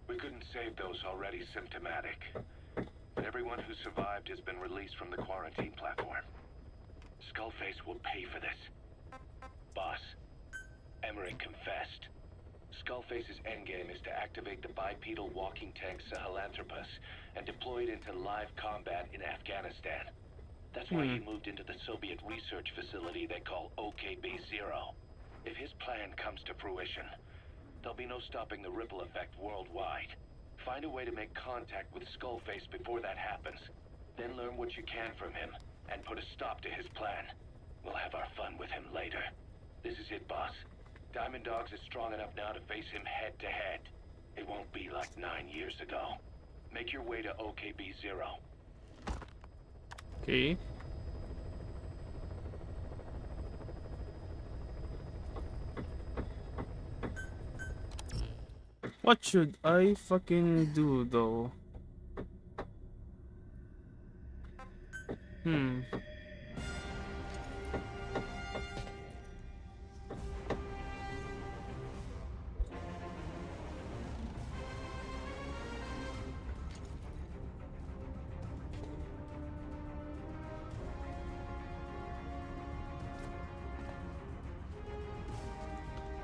We couldn't save those already symptomatic, but everyone who survived has been released from the quarantine platform. Skullface will pay for this. Boss, Emmerich confessed. Skullface's endgame is to activate the bipedal walking tank Sahelanthropus and deploy it into live combat in Afghanistan. That's why he moved into the Soviet research facility they call OKB-0. If his plan comes to fruition, there'll be no stopping the ripple effect worldwide. Find a way to make contact with Skullface before that happens. Then learn what you can from him, and put a stop to his plan. We'll have our fun with him later. This is it, boss. Diamond Dogs is strong enough now to face him head-to-head. It won't be like 9 years ago. Make your way to OKB-0. Okay. What should I fucking do though?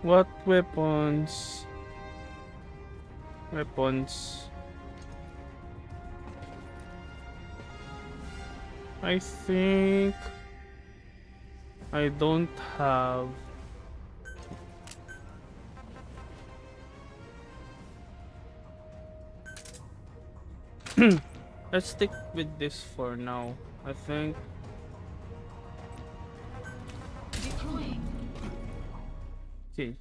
What weapons? I think I don't have. Let's stick with this for now. I think. Deploying. Okay.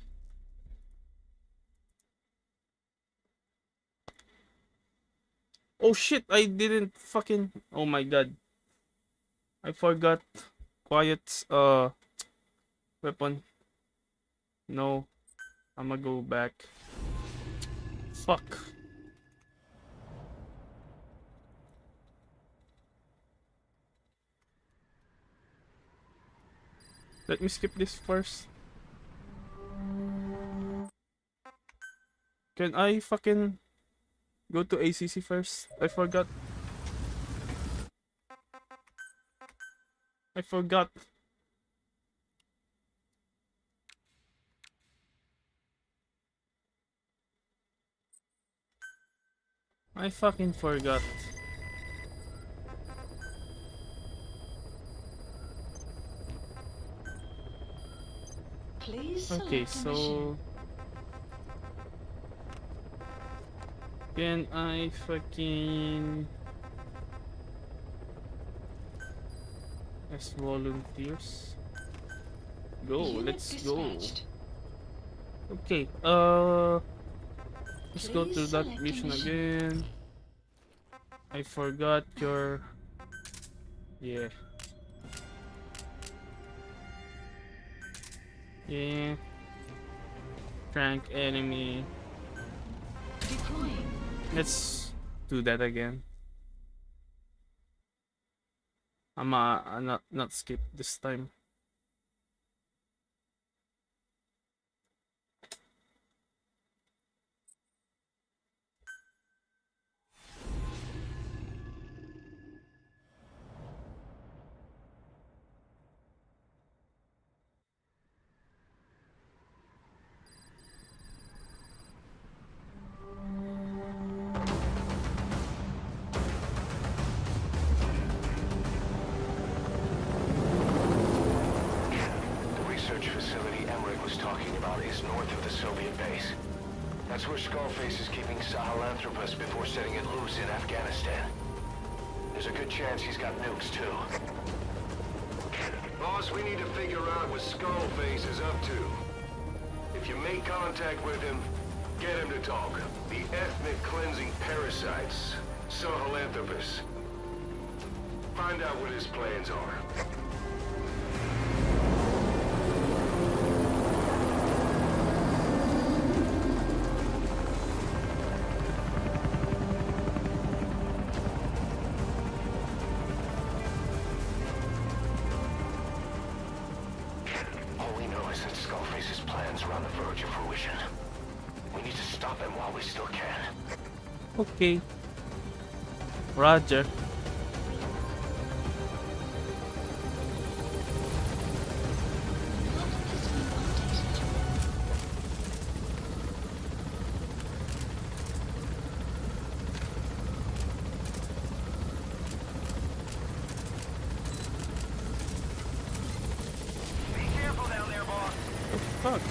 Oh shit, I didn't fucking. Oh my god. I forgot Quiet's weapon. No. I'ma go back. Fuck. Let me skip this first. Can I fucking go to ACC first? I forgot. I fucking forgot. Please Okay, select a mission. so can I fucking as volunteers? Go, Unit let's go. dispatched. Okay, let's go to Please that select a mission mission. again. I forgot your. Yeah. Yeah. Crank enemy. Deploying. Let's do that again. I'm not skip this time. The research facility Emmerich was talking about is north of the Soviet base. That's where Skullface is keeping Sahelanthropus before setting it loose in Afghanistan. There's a good chance he's got nukes, too. Boss, we need to figure out what Skullface is up to. If you make contact with him, get him to talk. The ethnic cleansing parasites, Sahelanthropus. Find out what his plans are. Okay. Roger. Be careful down there, boss. Fuck.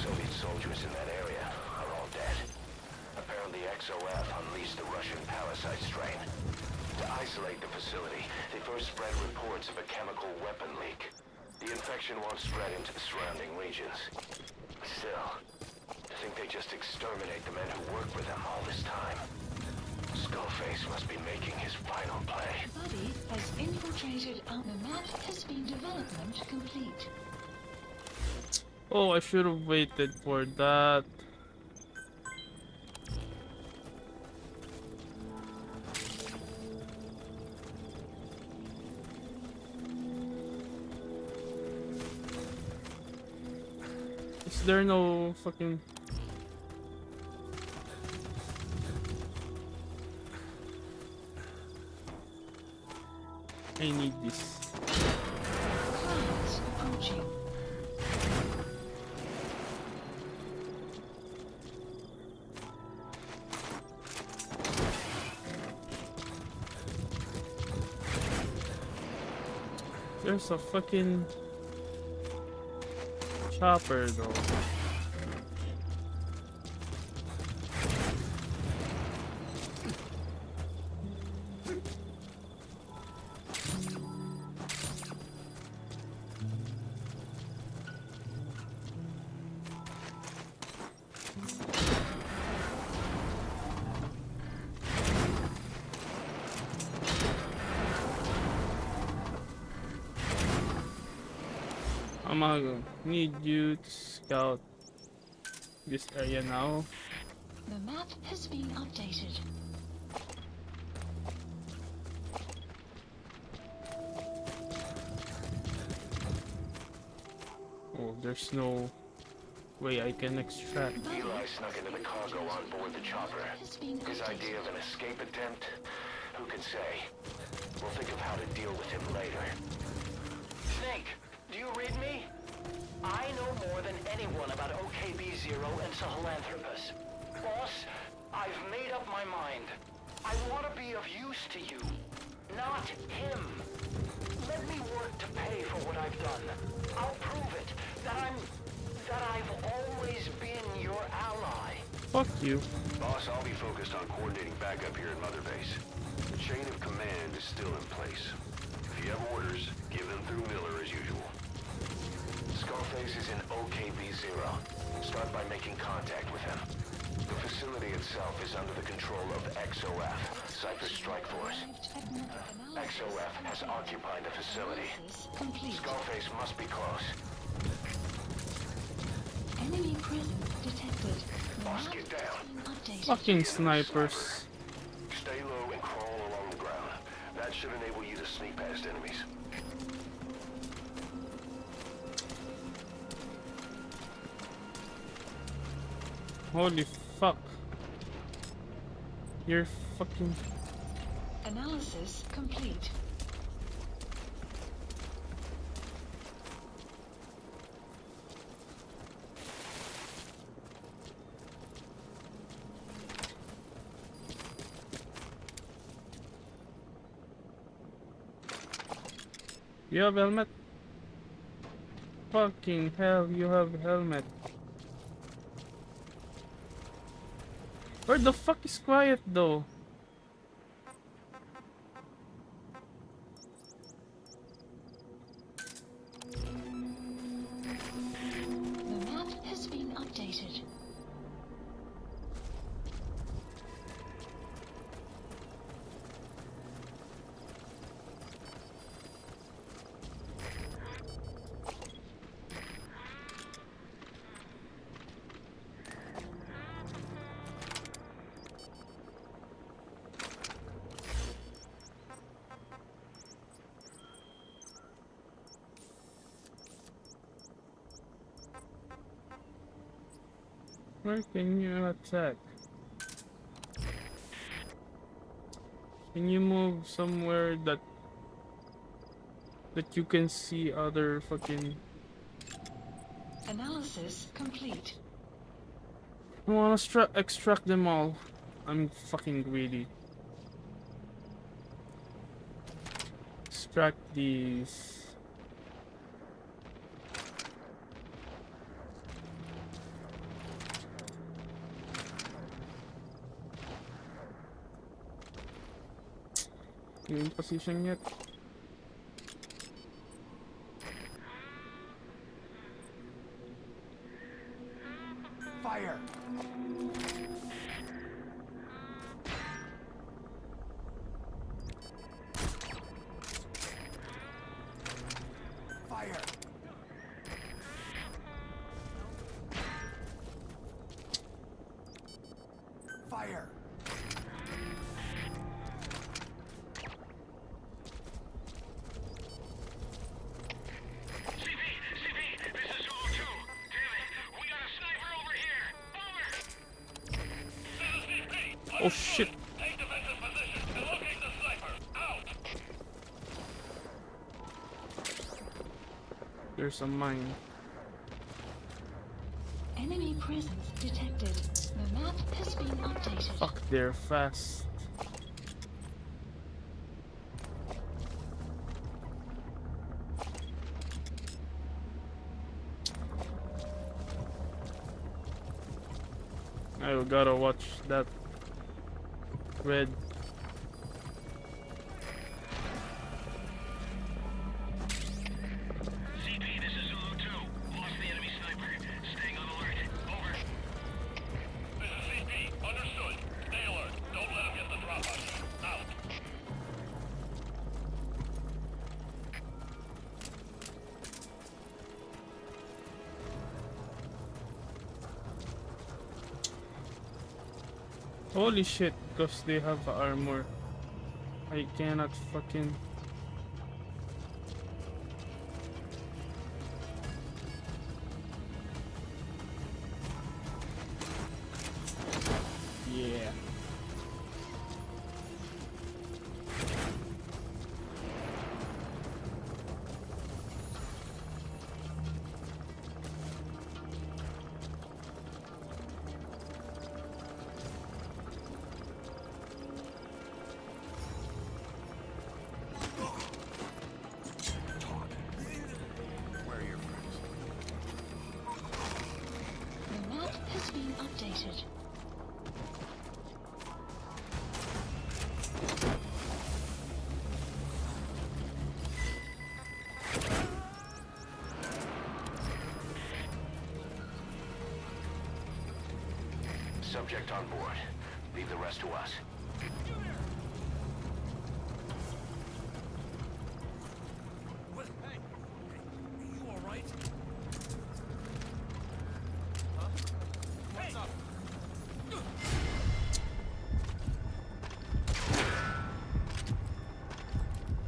Soviet soldiers in that area are all dead. Apparently XOF unleashed the Russian parasite strain. To isolate the facility, they first spread reports of a chemical weapon leak. The infection won't spread into the surrounding regions. Still, to think they just exterminate the men who worked with them all this time. Skullface must be making his final play. Buddy has infiltrated our map has been development complete. Oh, I should have waited for that. Is there no fucking... I need this. Clouds approaching. There's a fucking chopper though. I'm gonna need you to scout this area now. The map has been updated. Oh, there's no way I can extract. Eli snuck into the cargo on board the chopper. Has been His updated. idea of an escape attempt? Who can say? We'll think of how to deal with him later. Snake, do you read me? I know more than anyone about OKB-0 and Sahelanthropus. Boss, I've made up my mind. I want to be of use to you, not him. Let me work to pay for what I've done. I'll prove it, that I've always been your ally. Fuck you. Boss, I'll be focused on coordinating backup here at Mother Base. The chain of command is still in place. If you have orders, give them through Miller as usual. Skullface is in OKB-0. Start by making contact with him. The facility itself is under the control of XOF, Cypher Strike Force. XOF has occupied the facility. Complete. Skullface must be close. Enemy presence detected. The Boss, map get has down. been updated. Fucking snipers. Stay low and crawl along the ground. That should enable you to sneak past enemies. Holy fuck. You're fucking... Analysis complete. You have helmet? Fucking hell, you have helmet. Where the fuck is quiet though? The map has been updated. Where can you attack? Can you move somewhere that you can see other fucking... Analysis complete. I wanna extract them all. I'm fucking greedy. Extract these. You in position yet? Fire! Fire! Fire! Oh shit! There's a mine. Enemy presence detected. The map has been updated. Fuck, they're fast. I gotta watch that red. CP, this is Zulu 2. Lost the enemy sniper. Staying on alert. Over. This is CP. Understood. Stay alert. Don't let him get the drop on you. Out. Holy shit, because they have armor. I cannot fucking... Yeah. Where are your friends? The map has been updated. Subject on board. Leave the rest to us.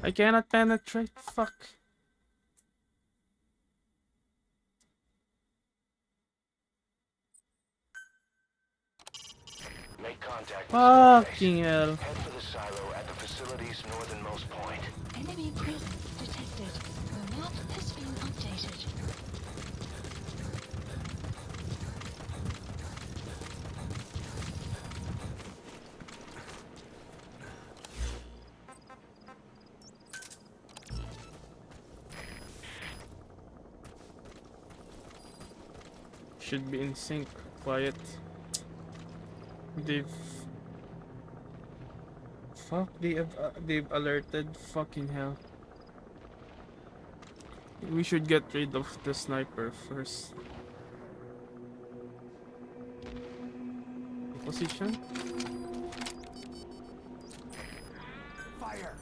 I cannot penetrate. Fuck. Make contact with Fucking Skullface. hell. Head for the silo at the facility's northernmost point. Enemy presence detected. The map has been updated. Should be in sync. Quiet. They've... Fuck, they've alerted. Fucking hell. We should get rid of the sniper first. Position. Fire!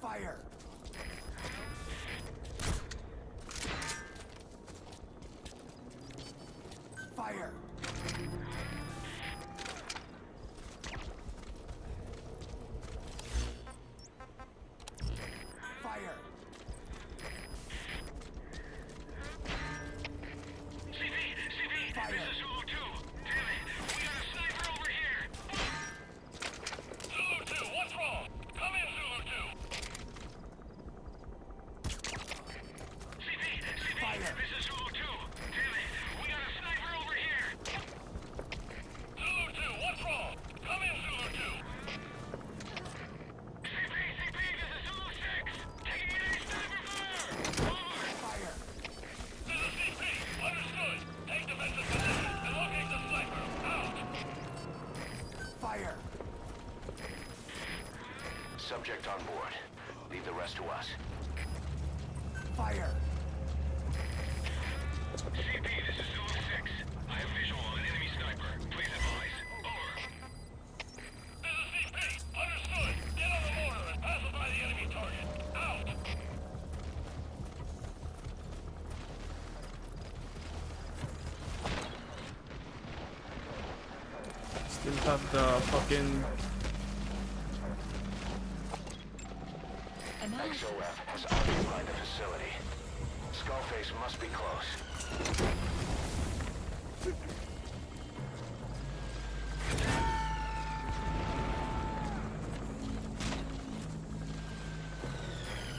Fire! Fire! Fire! CP, Fire! this is Zulu on board. Leave the rest to us. Fire! CP, this is Zulu 6. I have visual on an enemy sniper. Please advise. Over. This is CP. Understood. Get on the mortar and pacify the enemy target. Out! Still have the fucking Analysis. XOF has occupied the facility. Skullface must be close.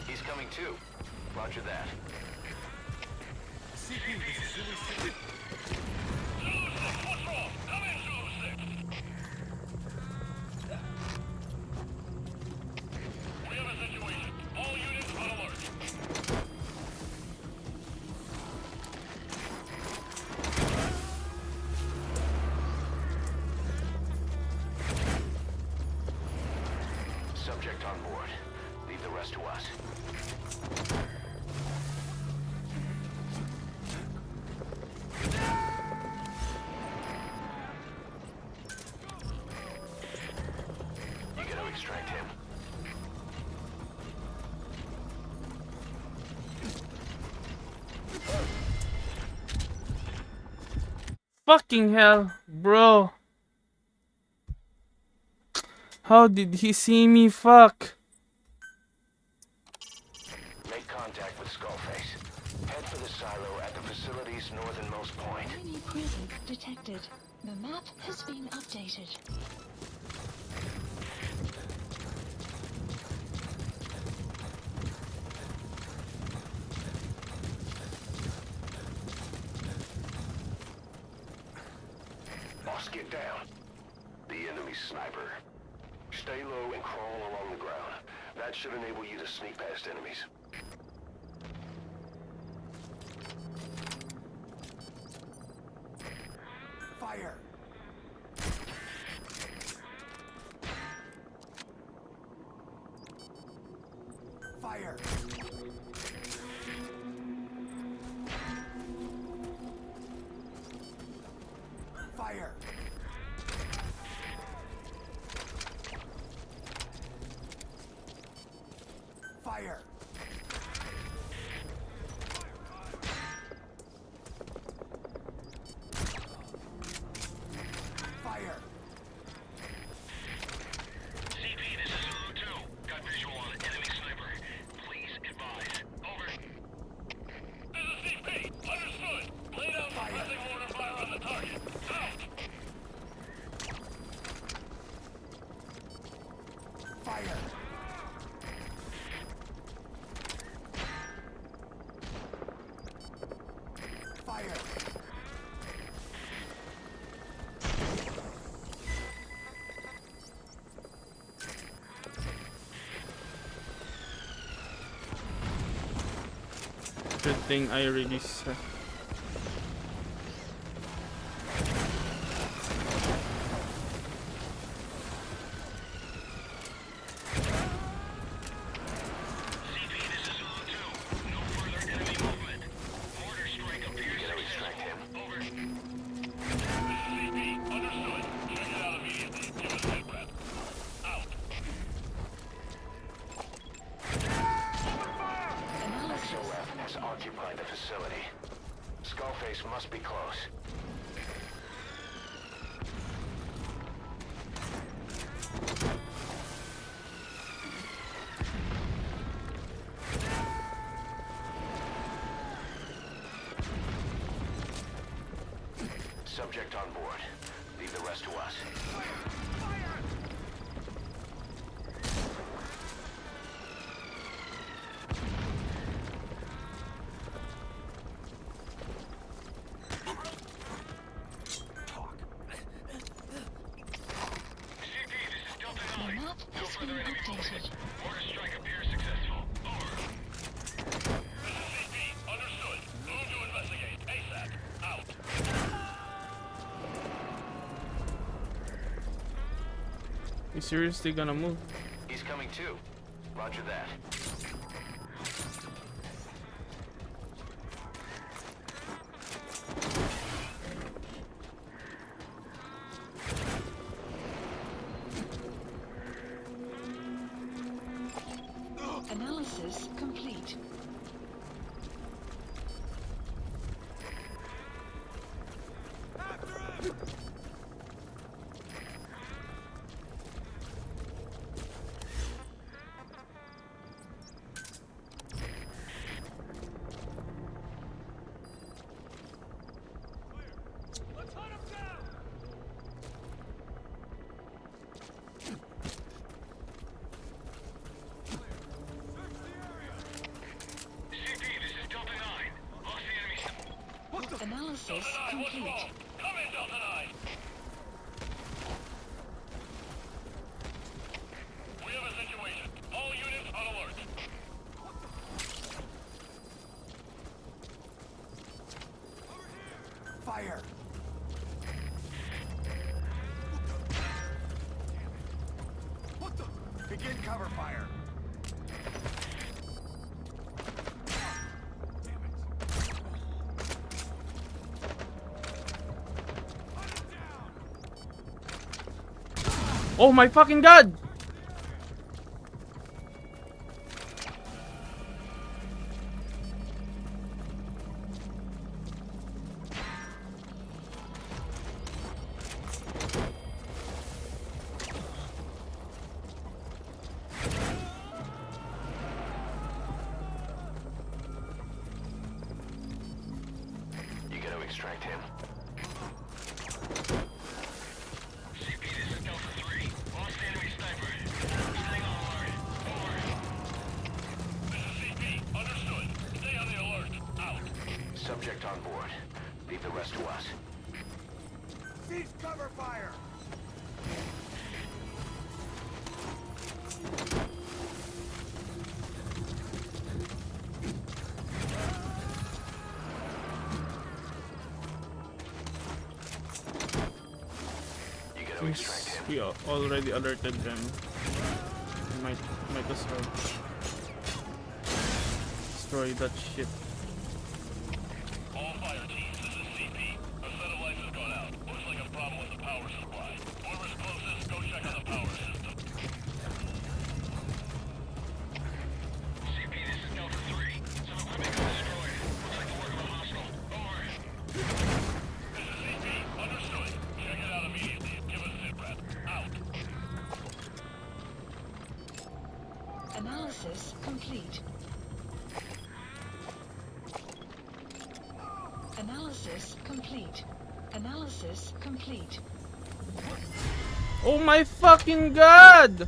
He's coming too. Roger that. CP, this is Zulu 6. Zulu 6, what's wrong? Come in, Zulu 6. We have a situation. All units on alert. Subject on board. Leave the rest to us. You gotta extract him. fucking hell, bro. How did he see me? Fuck. Make contact with Skullface. Head for the silo at the facility's northernmost point. Enemy presence detected. The map has been updated. Boss, get down. The enemy sniper. Stay low and crawl along the ground. That should enable you to sneak past enemies. Fire! Fire! Fire! Fire! Fire! CP, this is Zulu 2. Got visual on an enemy sniper. Please advise. Over. This is CP. Understood. Lay down suppressing mortar fire on the target. Out! Fire! Fire! Good thing I released. CP, this is Zulu 2. No further enemy movement. Mortar strike appears You gotta extract him. Over. This is CP. Understood. Check it out immediately. Give us a rep. Out. Analysis. XOF has occupied the facility. Skullface must be close. Subject on board. Leave the rest to us. CP, this is Delta The 9. map No has further been enemy movement. updated. Mortar strike appears successful. Over. This is CP. Understood. Move to investigate. ASAP. Out. You seriously gonna move? He's coming too. Roger that. Analysis complete. Analysis complete. Come in, Delta 9! We have a situation. All units on alert. Fire! What the? Begin cover fire! Oh my fucking god! You gotta extract him. Subject on board. Leave the rest to us. Cease cover fire! You gotta extract him. We already alerted them. Might as well destroy that shit. All fire teams, this is CP. A set of lights has gone out. Looks like a problem with the power supply. Whoever's closest, go check on the power system. CP, this is Delta 3. Some equipment got destroyed. Looks like the work of a hostile. Over. This is CP. Understood. Check it out immediately and give us sit rep. Out. Analysis complete. Analysis complete. Analysis complete. Oh my fucking god!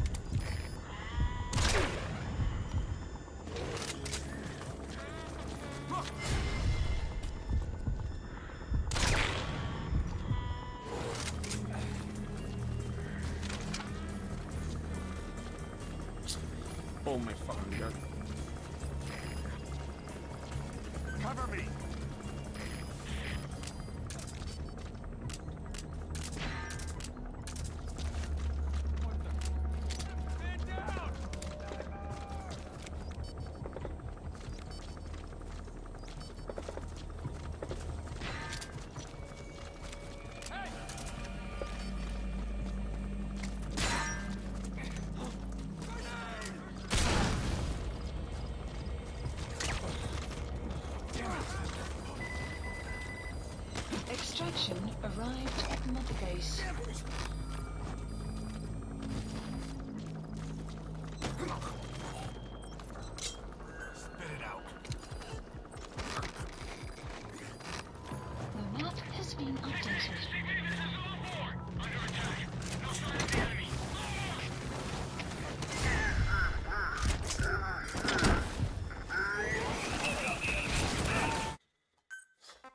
Oh my fucking god. Cover me! Extraction arrived at Mother Base. Spit it out. The map has been updated.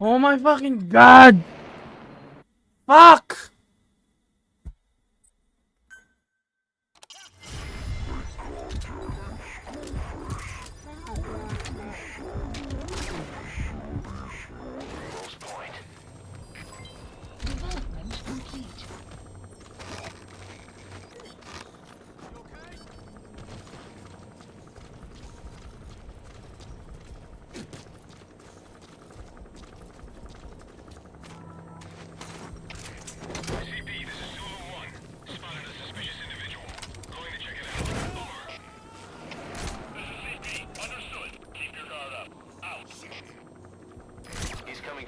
Oh my fucking god! Fuck! Rose Point. Development complete.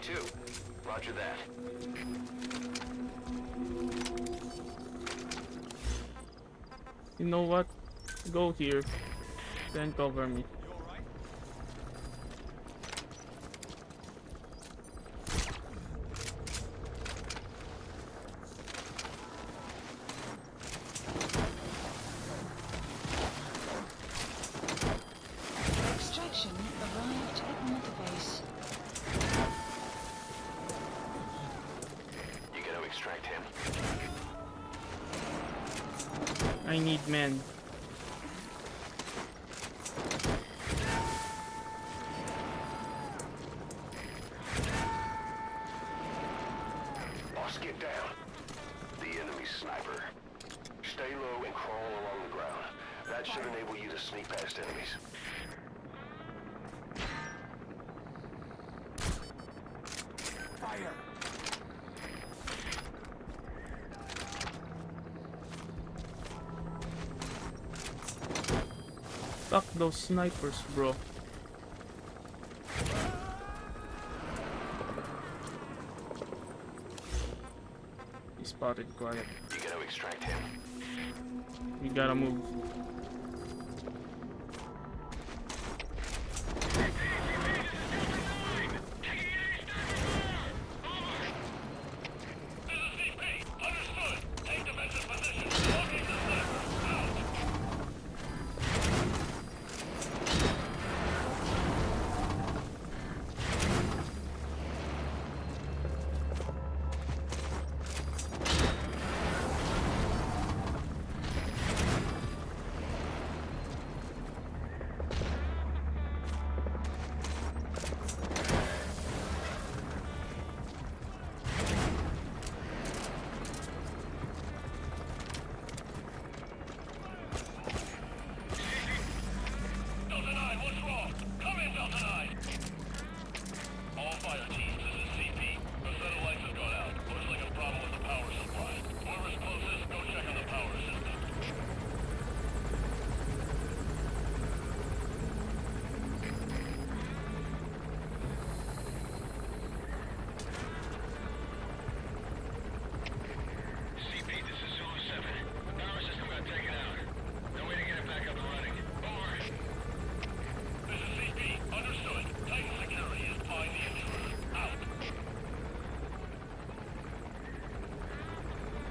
2. Roger that. You know what? Go here. Then cover me. Extraction arrived at Mother Base. You gonna extract him? I need men. Boss, get down. The enemy sniper. Stay low and crawl along the ground. That should enable you to sneak past enemies. Fire! Fuck those snipers, bro. He spotted quiet. You gonna extract him? We gotta move.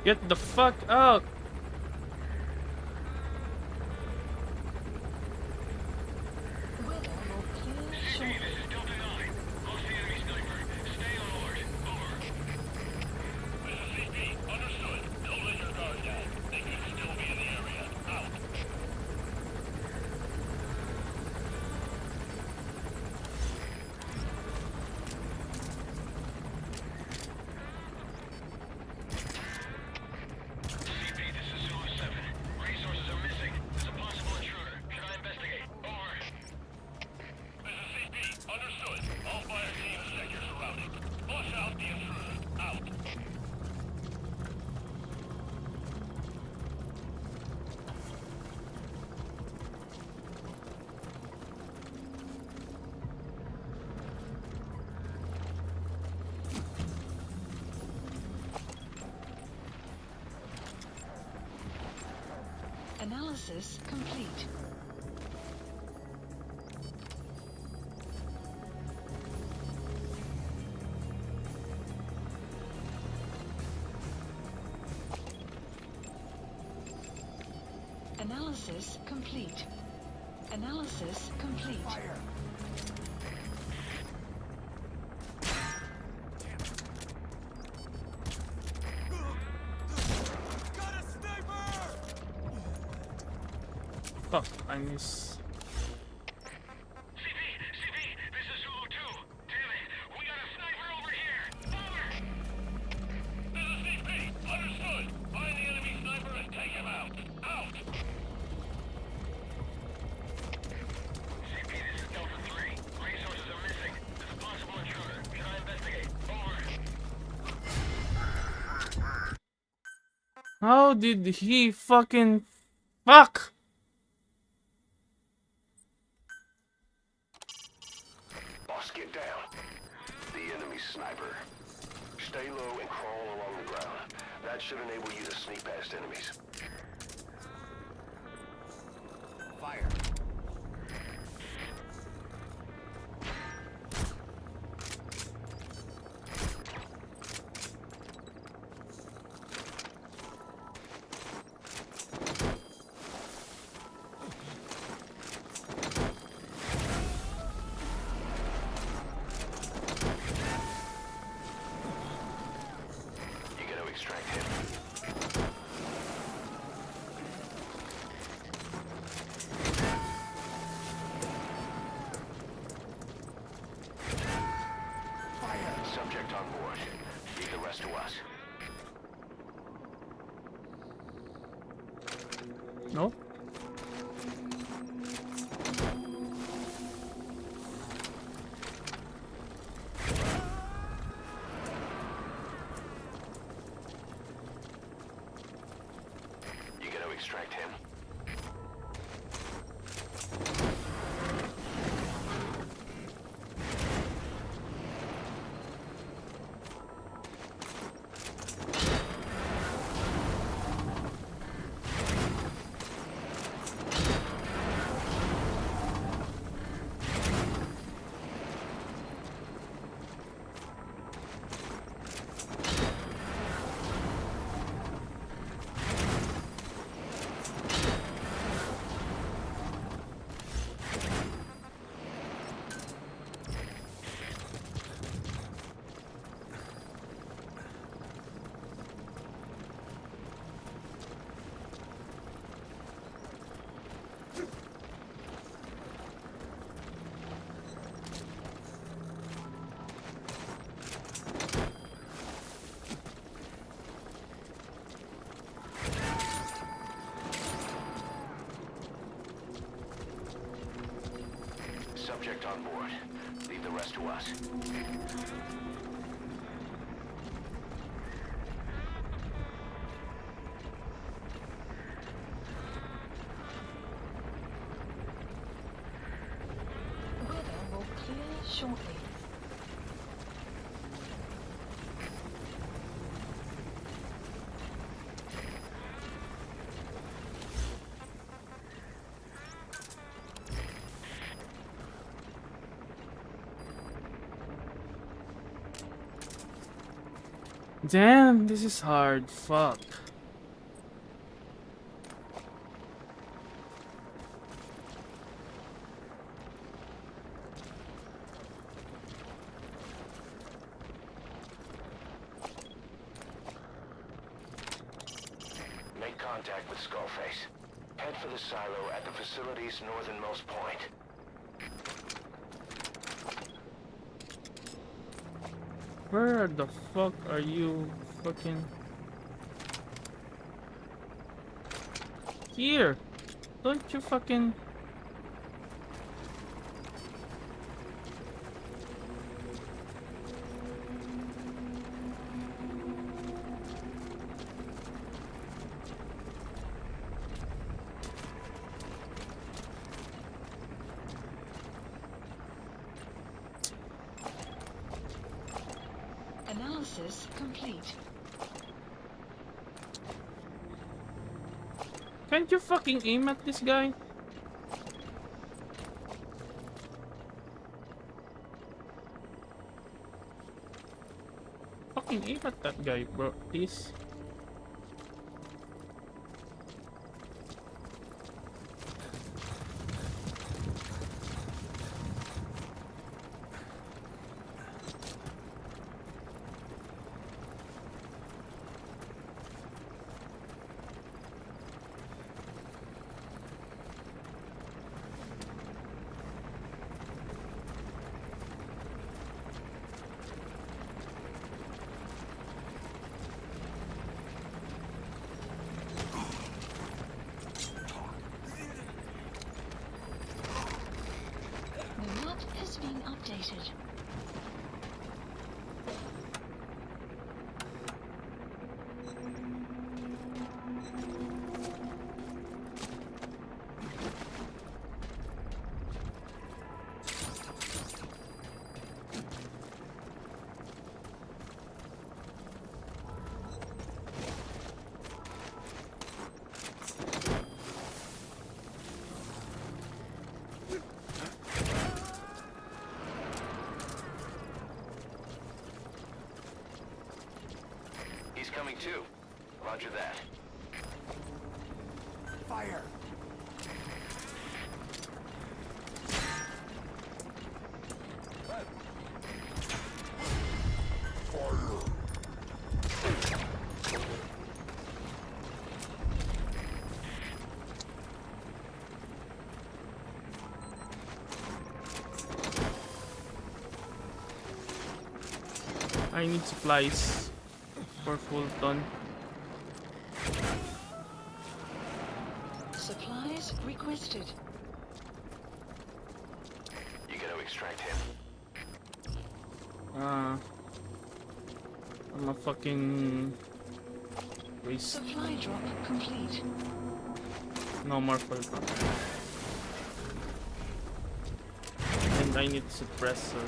Get the fuck out! Weather will clear shortly. Analysis complete. Analysis complete. Analysis complete. Fire! Fuck, I miss. CP, this is Zulu 2. Damn it, we got a sniper over here. Over! This is CP, understood. Find the enemy sniper and take him out. Out! CP, this is Delta 3. Resources are missing. There's a possible intruder. Can I investigate? Over. How did he fucking fuck? Boss, get down. the enemy sniper. Stay low and crawl along the ground. That should enable you to sneak past enemies. Fire! You gotta extract him. Subject on board. Leave the rest to us. No? You gotta extract him. Subject on board. Leave the rest to us. Weather will clear shortly. Damn, this is hard. Fuck. Make contact with Skullface. Head for the silo at the facility's northernmost point. Where the fuck are you fucking... Here! Don't you fucking... Analysis complete. Can't you fucking aim at this guy? Fucking aim at that guy, bro, please. coming too. Roger that. Fire! I need supplies for Fulton. Supplies requested. You gotta extract him. I'm a fucking waste. Supply drop complete. No more Fulton. And I need suppressor.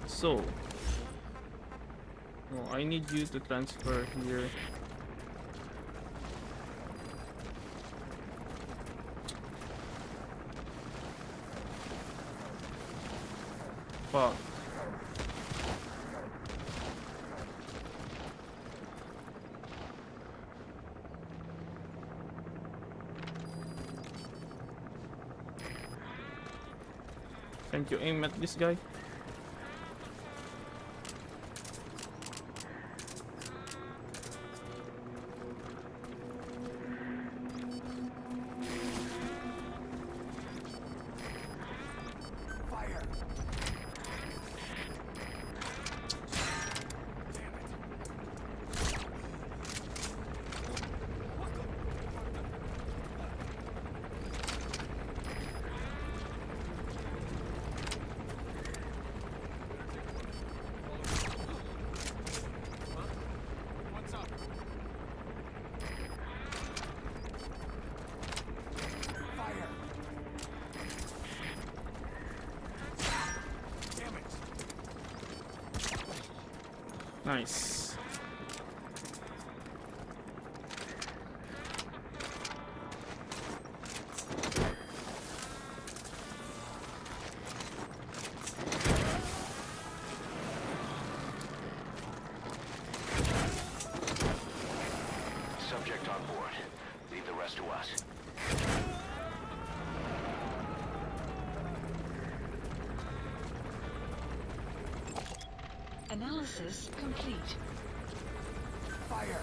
So, no, I need you to transfer here. Fuck. Can't you aim at this guy? Fire! Fire! Damn it! Nice. Subject on board. Leave the rest to us. Analysis complete. Fire!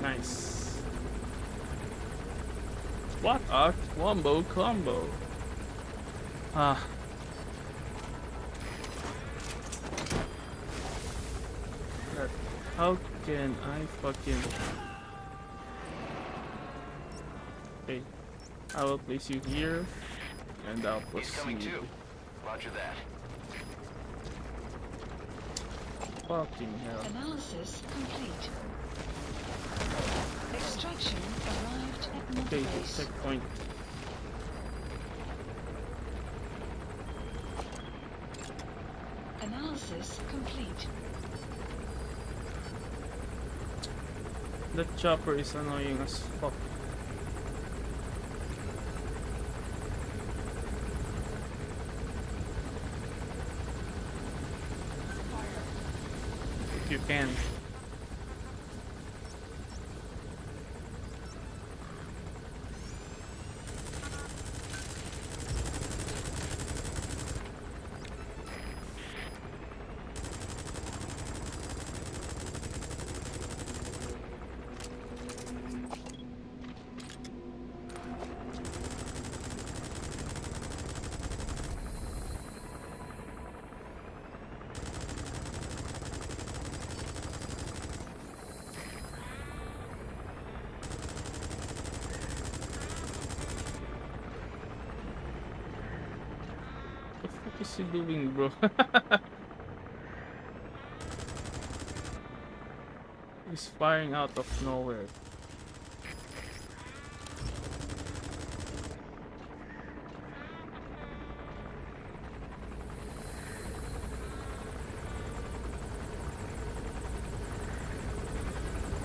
Nice. What a wombo combo. Ah. God, how can I fucking... Okay. I will place you here. And I'll He's coming proceed. too. Roger that. Fucking hell. Analysis complete. Extraction arrived at Mother Okay, Base. checkpoint. Analysis complete. That chopper is annoying as fuck. If you can. is he doing, bro? He's firing out of nowhere.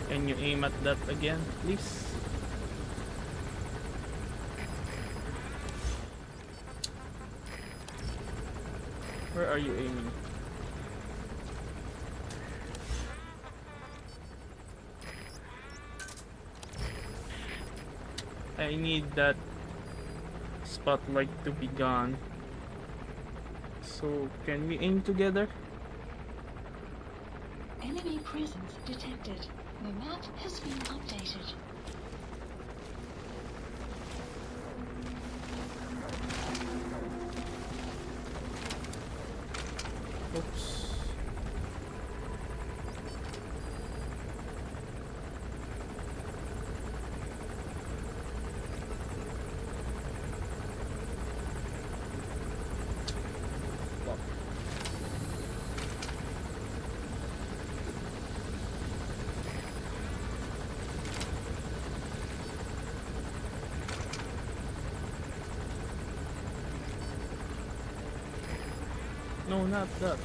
Can you aim at that again, please? Where are you aiming? I need that spotlight to be gone. So, can we aim together? Enemy presence detected. The map has been updated. Oops. Fuck. No, not that.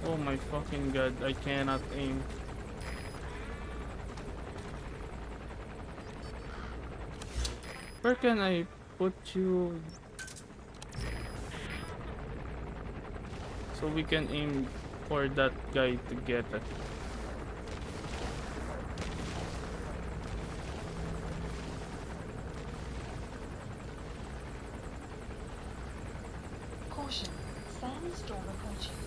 Oh my fucking god, I cannot aim. Where can I put you so we can aim for that guy to get it? Caution. Sandstorm approaching.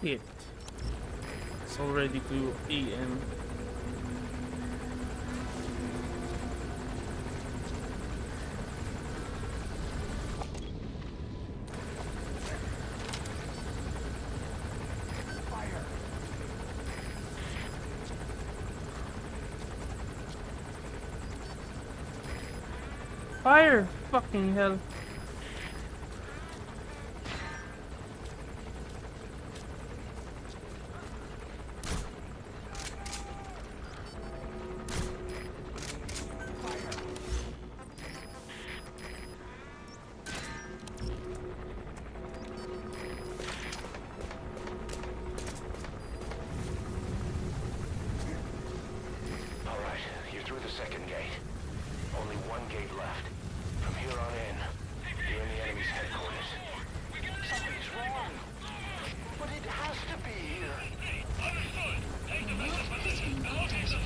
Shit. It's already 2 AM. Fire! Fucking hell. All right, you're through the second gate. Only one gate left. From here on in, you're in the enemy's headquarters. Something's wrong. But it has to be here. The map has been updated.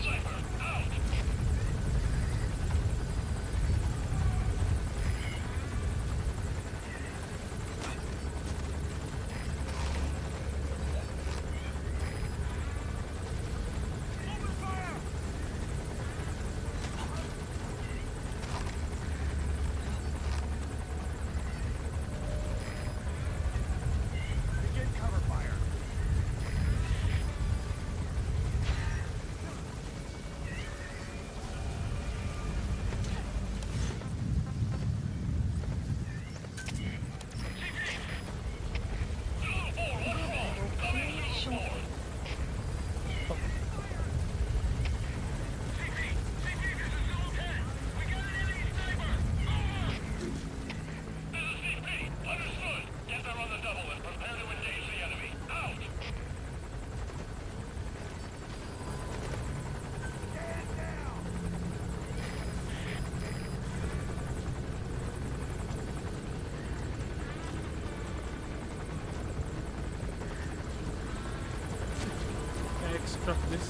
Can I extract this?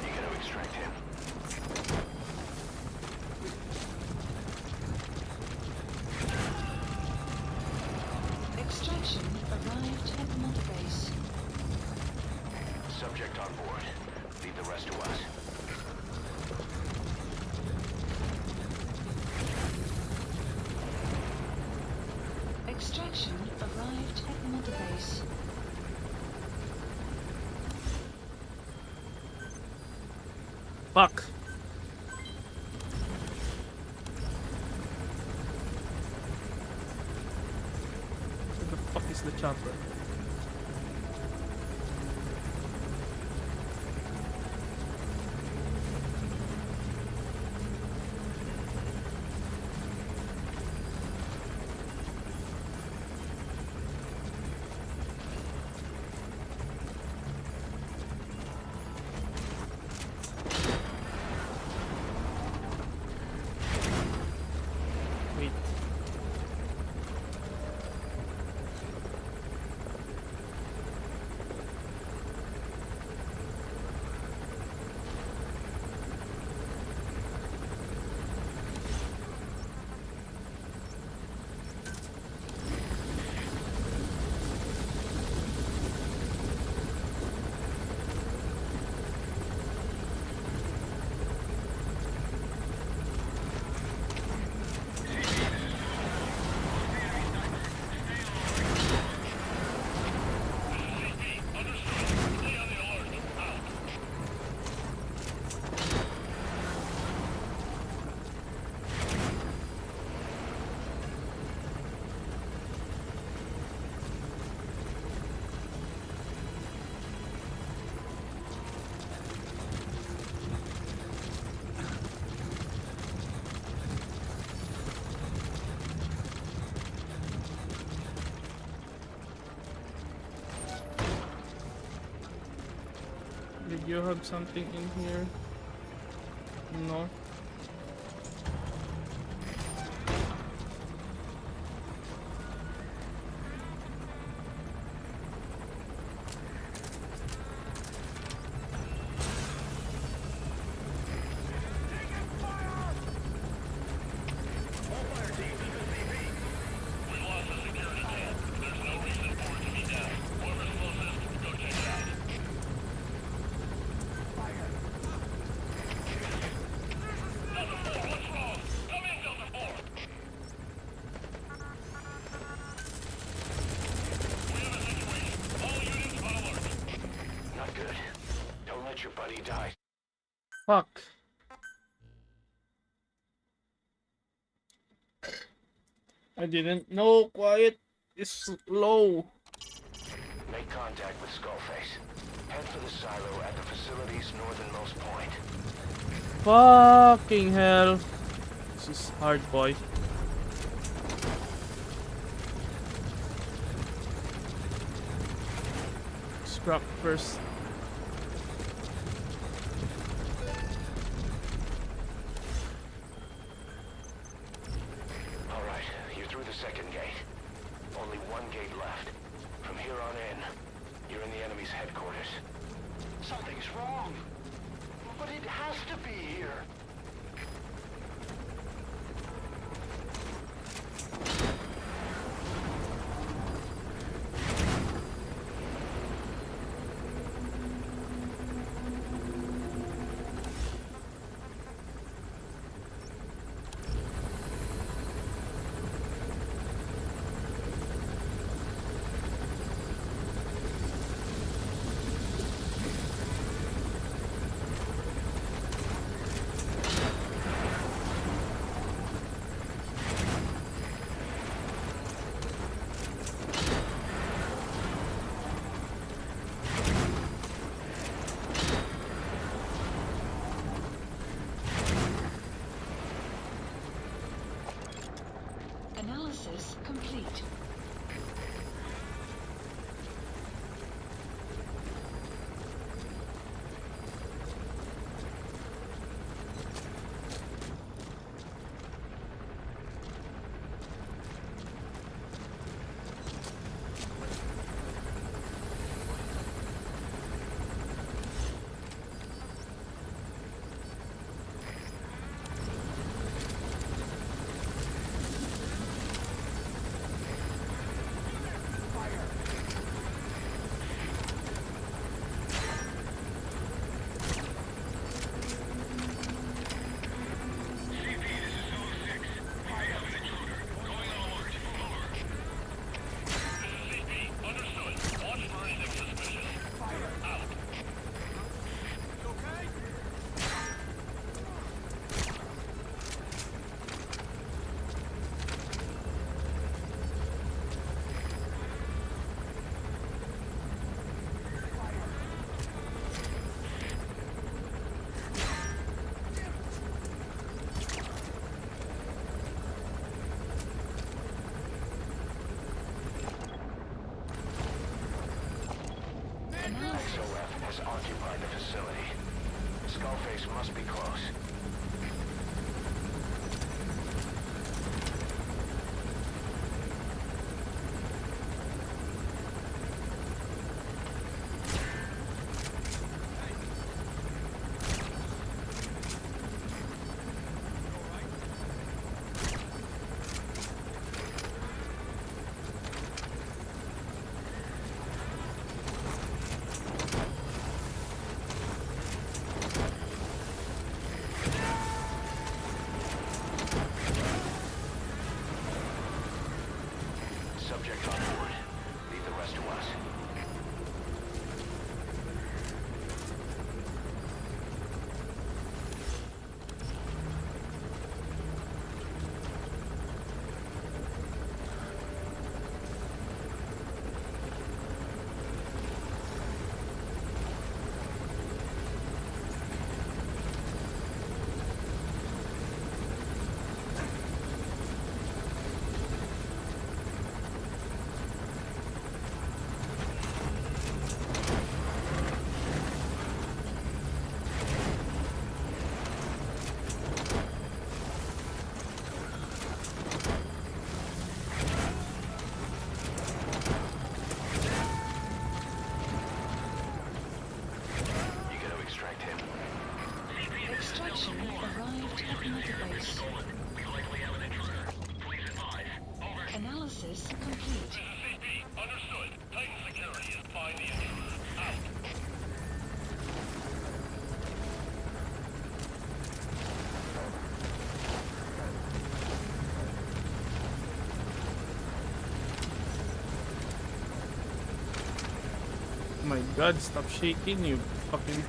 You gotta extract him. Extraction arrived at Mother Base. Fuck. Where the fuck is the chopper? Wait. Did you have something in here? No. Not good. Don't let your buddy die. Fuck. I didn't know. Quiet is low. Make contact with Skullface. Head for the silo at the facility's northernmost point. Fucking hell. This is hard, boy. Scrap first. Alright, you're through the second gate. Only one gate left. From here on in, you're in the enemy's headquarters. Something's wrong. But it has to be here. Analysis complete. occupied the facility. Skullface must be close. Subject on board. Leave the rest to us. Extraction arrived at Metabase. Analysis complete. Understood. Titan security is by the intruder. Out. Oh my god, stop shaking, you fucking.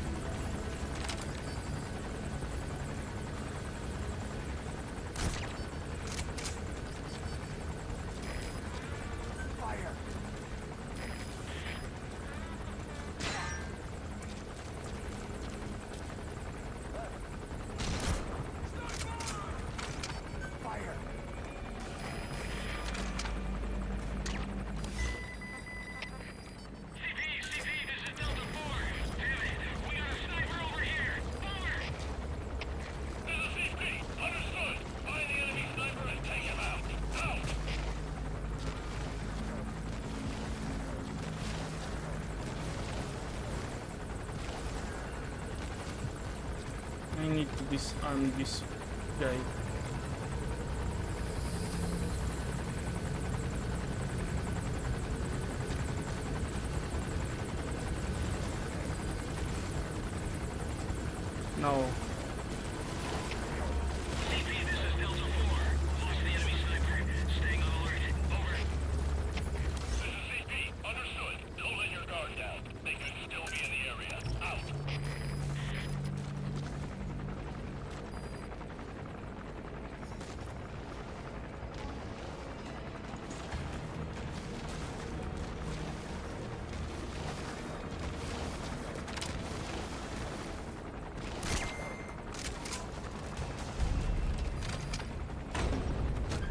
I need to disarm this guy. No. CP, this is Delta 4. Lost the enemy sniper. Staying on alert. Over. This is CP. Understood. Don't let your guard down. They could still be in the area. Out.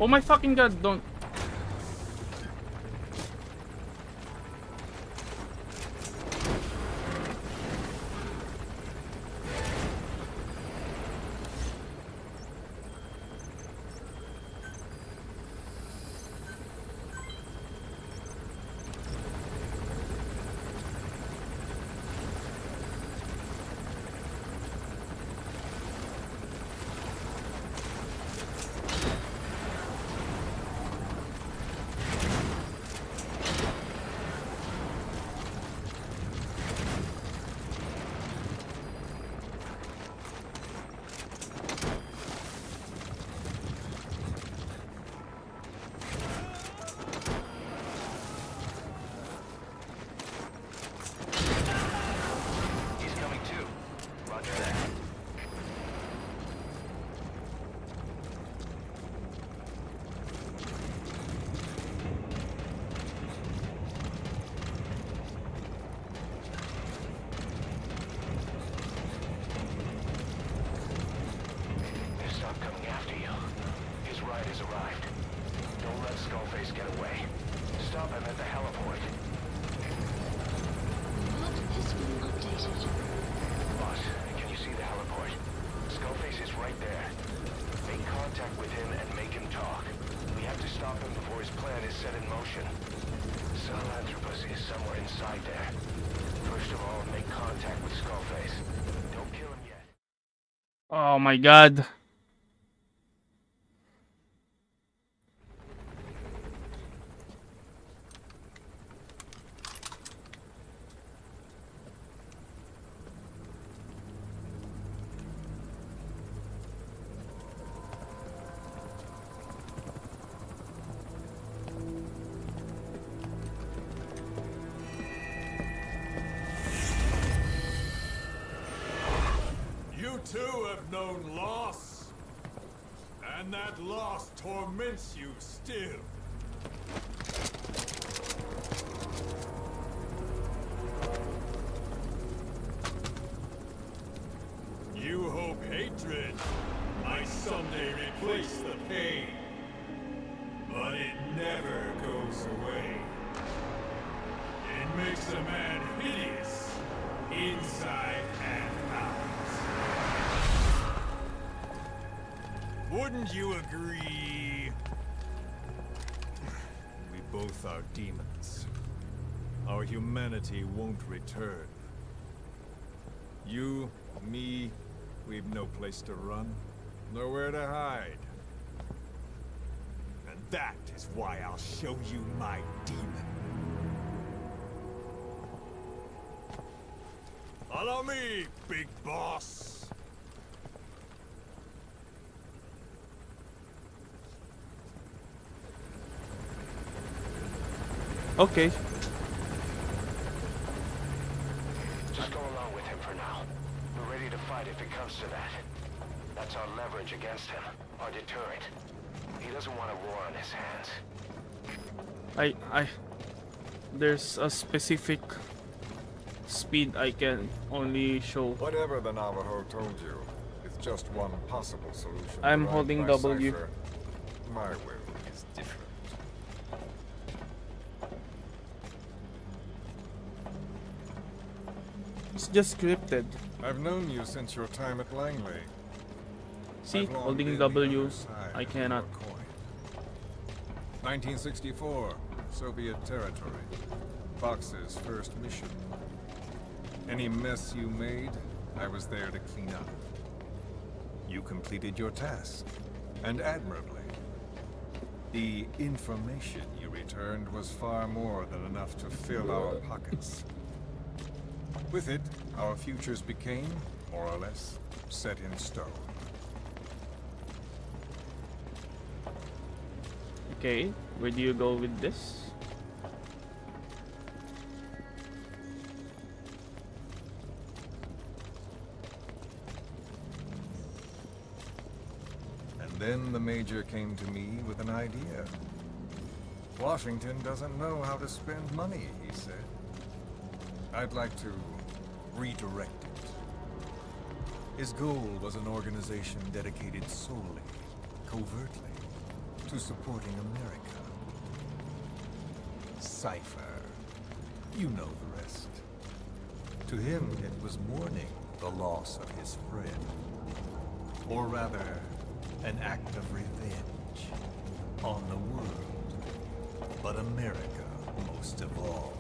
Oh my fucking god, don't. He's coming too. Roger that. They stopped coming after you. His ride has arrived. Don't let Skullface get away. Stop him at the heliport. Map has been updated. set in motion. Sahelanthropus is somewhere inside there. First of all, make contact with Skullface. Don't kill him yet. Oh my god. You too have known loss, and that loss torments you still. You hope hatred might someday replace the pain, but it never goes away. It makes a man hideous, inside and out. Wouldn't you agree? We both are demons. Our humanity won't return. You, me, we've no place to run, nowhere to hide. And that is why I'll show you my demon. Follow me, big boss. Okay. Just go along with him for now. We're ready to fight if it comes to that. That's our leverage against him, our deterrent. He doesn't want a war on his hands. There's a specific speed I can only show. Whatever the Navajo told you, it's just one possible solution. I'm derived holding by W. Cypher. My will is different. It's just scripted. I've known you since your time at Langley. See, I've long holding been W, the other side I of cannot. your coin. 1964, Soviet territory. Fox's first mission. Any mess you made, I was there to clean up. You completed your task, and admirably. The information you returned was far more than enough to fill our pockets. With it, our futures became, more or less, set in stone. Okay, where do you go with this? And then the Major came to me with an idea. Washington doesn't know how to spend money, he said. I'd like to redirect it. His goal was an organization dedicated solely, covertly, to supporting America. Cypher. You know the rest. To him, it was mourning the loss of his friend. Or rather, an act of revenge on the world, but America most of all.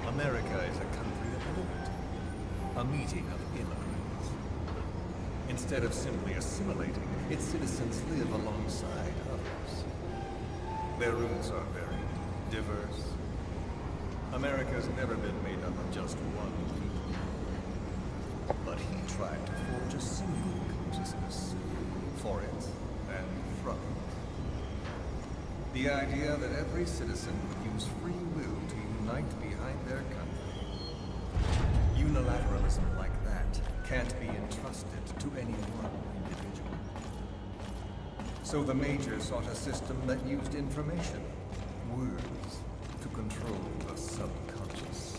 America is a country of liberty, a meeting of immigrants. Instead of simply assimilating, its citizens live alongside others. Their roots are very diverse. America's never been made up of just one people. But he tried to forge a single consciousness for it and from it. The idea that every citizen would use free will to unite behind their country. Unilateralism like that can't be entrusted to any one individual. So the Major sought a system that used information, words, to control the subconscious.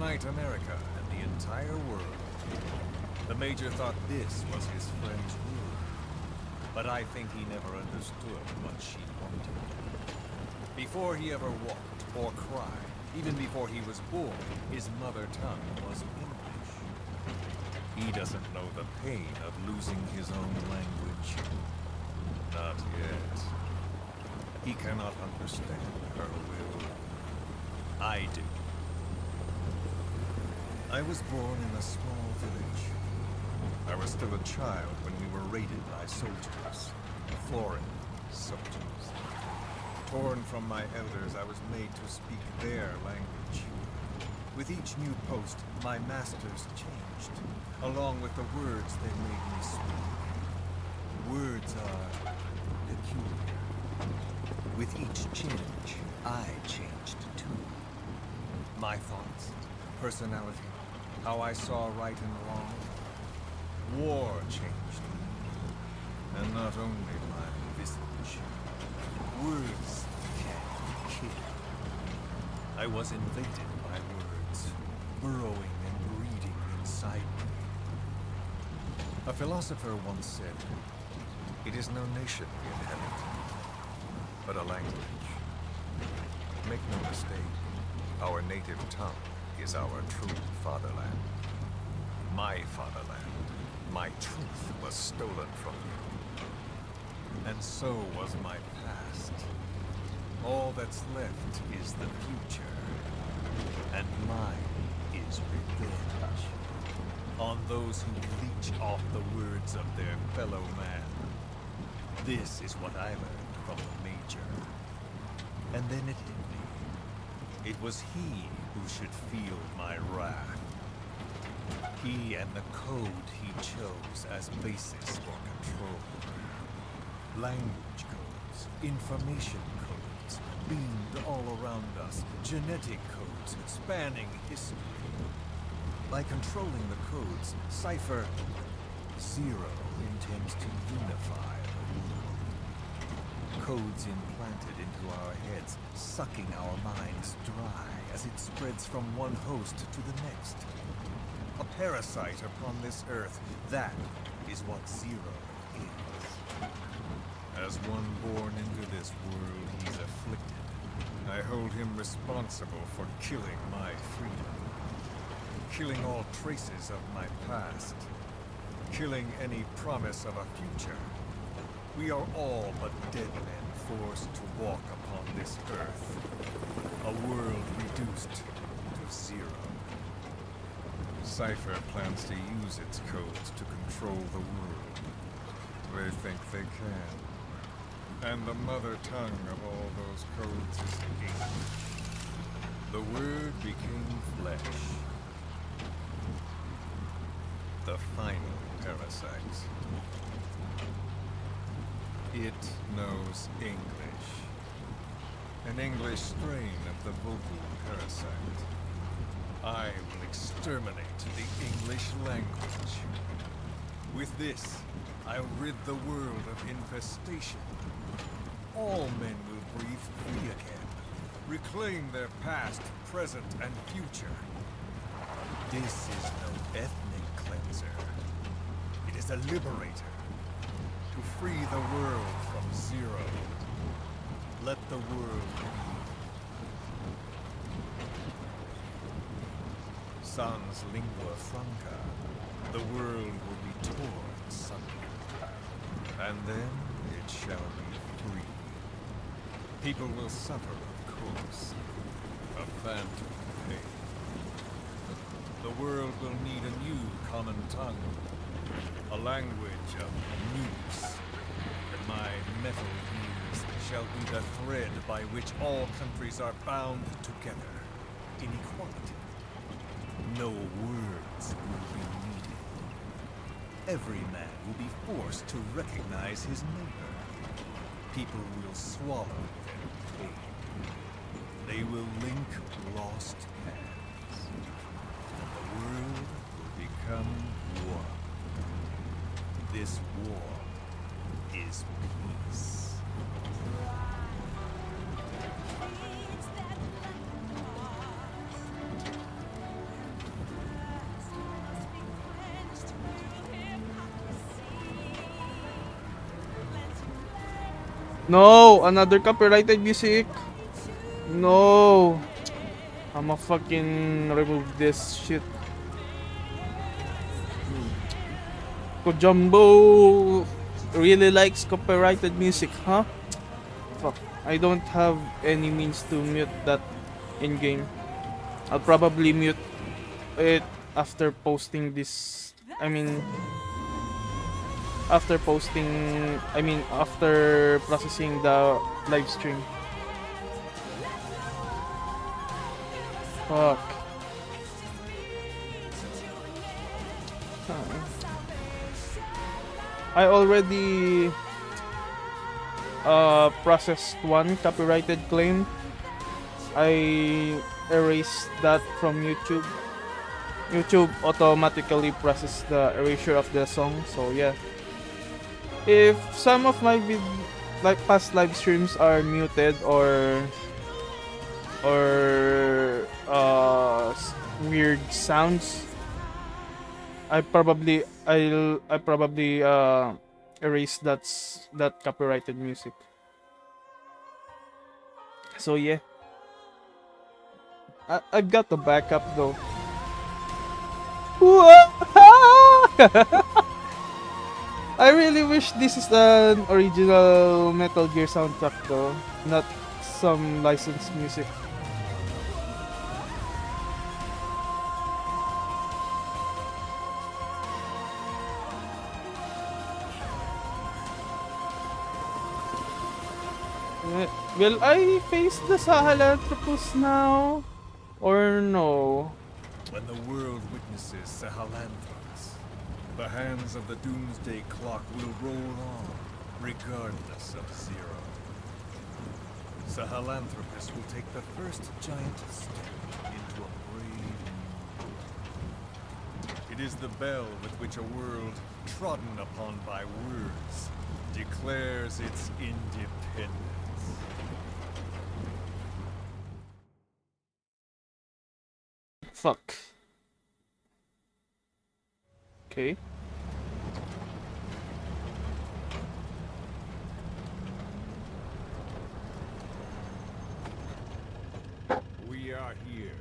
unite America and the entire world. The Major thought this was his friend's rule, but I think he never understood what she wanted. Before he ever walked or cried, even before he was born, his mother tongue was English. He doesn't know the pain of losing his own language. Not yet. He cannot understand her will. I do. I was born in a small village. I was still a child when we were raided by soldiers. Foreign soldiers. Torn from my elders, I was made to speak their language. With each new post, my masters changed, along with the words they made me speak. Words are peculiar. With each change, I changed too. My thoughts, personality, how I saw right and wrong. War changed me, and not only my visage. Words can kill. I was invaded by words, burrowing and breeding inside me. A philosopher once said, "It is no nation we inhabit, but a language." Make no mistake, our native tongue is our true fatherland. My fatherland. My truth was stolen from you. And so was my past. All that's left is the future. And mine is revenge. On those who leech off the words of their fellow man. This is what I learned from the Major. And then it hit me. It was he who should feel my wrath. He and the code he chose as basis for control. Language codes, information codes, beamed all around us, genetic codes spanning history. By controlling the codes, Cypher Zero intends to unify the world. Codes implanted into our heads, sucking our minds dry as it spreads from one host to the next. A parasite upon this earth, that is what Zero is. As one born into this world, he's afflicted. I hold him responsible for killing my freedom. Killing all traces of my past. Killing any promise of a future. We are all but dead men forced to walk upon this earth. A world reduced to zero. Cypher plans to use its codes to control the world. They think they can. And the mother tongue of all those codes is English. The word became flesh. The final parasite. It knows English. An English strain of the vocal parasite. I will exterminate the English language. With this, I'll rid the world of infestation. All men will breathe free again, reclaim their past, present, and future. This is no ethnic cleanser. It is a liberator. To free the world from Zero. Let the world breathe. Sans lingua franca, the world will be torn asunder. And then it shall be free. People will suffer, of course. A phantom pain. The world will need a new common tongue. A language of nukes. And my metal ears shall be the thread by which all countries are bound together in equality. No words will be needed. Every man will be forced to recognize his neighbor. People will swallow their pain. They will link lost hands. And the world will become one. This war is peace. No, another copyrighted music. No. I'ma fucking remove this shit. Kojumbo really likes copyrighted music, huh? Fuck. I don't have any means to mute that in game. I'll probably mute it after posting this. I mean, after processing the live stream. Fuck. Huh. I already processed one copyrighted claim. I erased that from YouTube. YouTube automatically processes the erasure of the song, so yeah. If some of my past live streams are muted or weird sounds, I probably erase that copyrighted music. So yeah, I've got the backup though. I really wish this is an original Metal Gear soundtrack though, not some licensed music. Will I face the Sahelanthropus now? Or no? When the world witnesses Sahelanthropus, the hands of the doomsday clock will roll on, regardless of Zero. Sahelanthropus will take the first giant step into a brave new world. It is the bell with which a world trodden upon by words declares its independence. Fuck. Okay. We are here.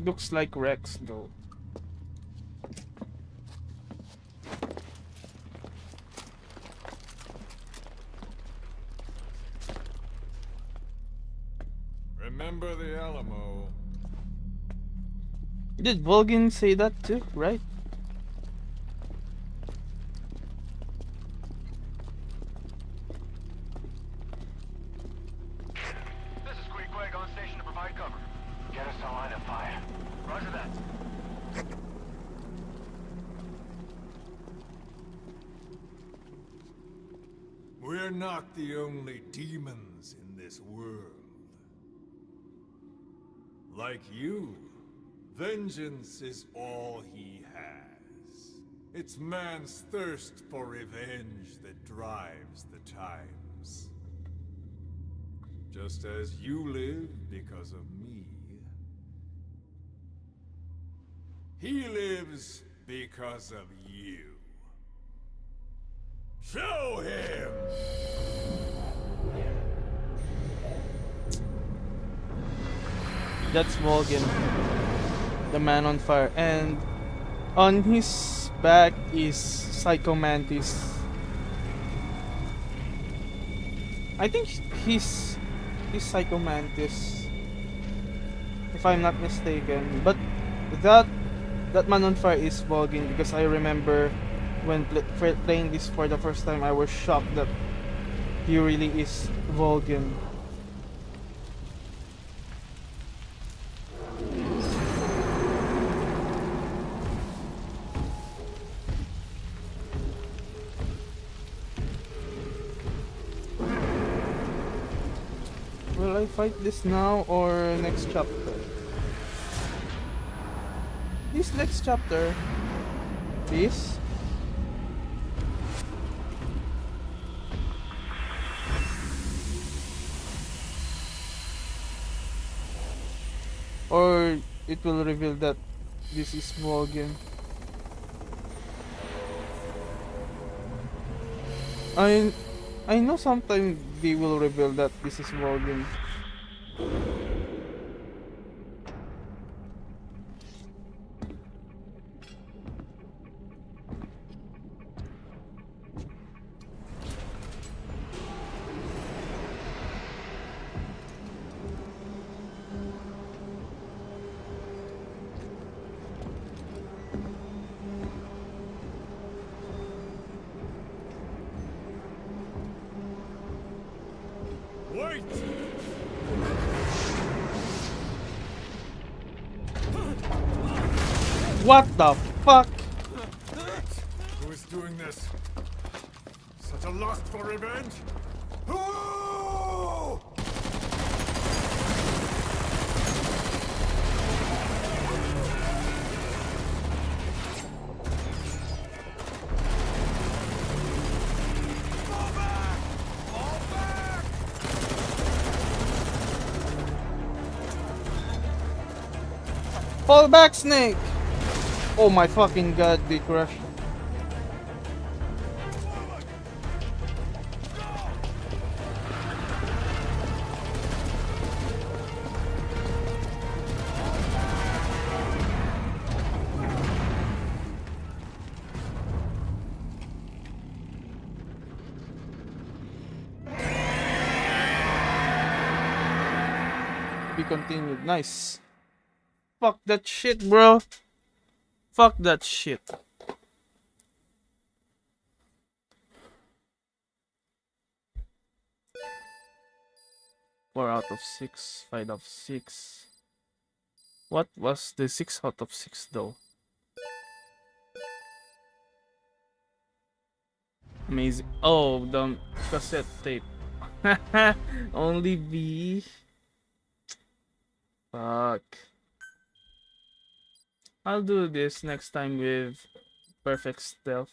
Looks like Rex though. Remember the Alamo. Did Volgin say that too, right? This is Queequeg on station to provide cover. Get us a line of fire. Roger that. We're not the only demons in this world. Like you, vengeance is all he has. It's man's thirst for revenge that drives the times. Just as you live because of me, he lives because of you. Show him! That's Volgin, the man on fire, and on his back is Psycho Mantis. I think he's Psycho Mantis, if I'm not mistaken. But that man on fire is Volgin, because I remember when playing this for the first time, I was shocked that he really is Volgin. Will I fight this now or next chapter? This next chapter. This? Or it will reveal that this is Volgin. I I know sometime they will reveal that this is Volgin. Wait! What the fuck? Who is doing this? Such a lust for revenge? Who? Fall back! Fall back! Fall back, Snake! Oh my fucking god, they crashed. Be continued. Nice. Fuck that shit, bro. Fuck that shit. Four out of six, 5 out of 6. What was the 6 out of 6 though? Amazing. Oh, the cassette tape. Only B. Fuck. I'll do this next time with perfect stealth.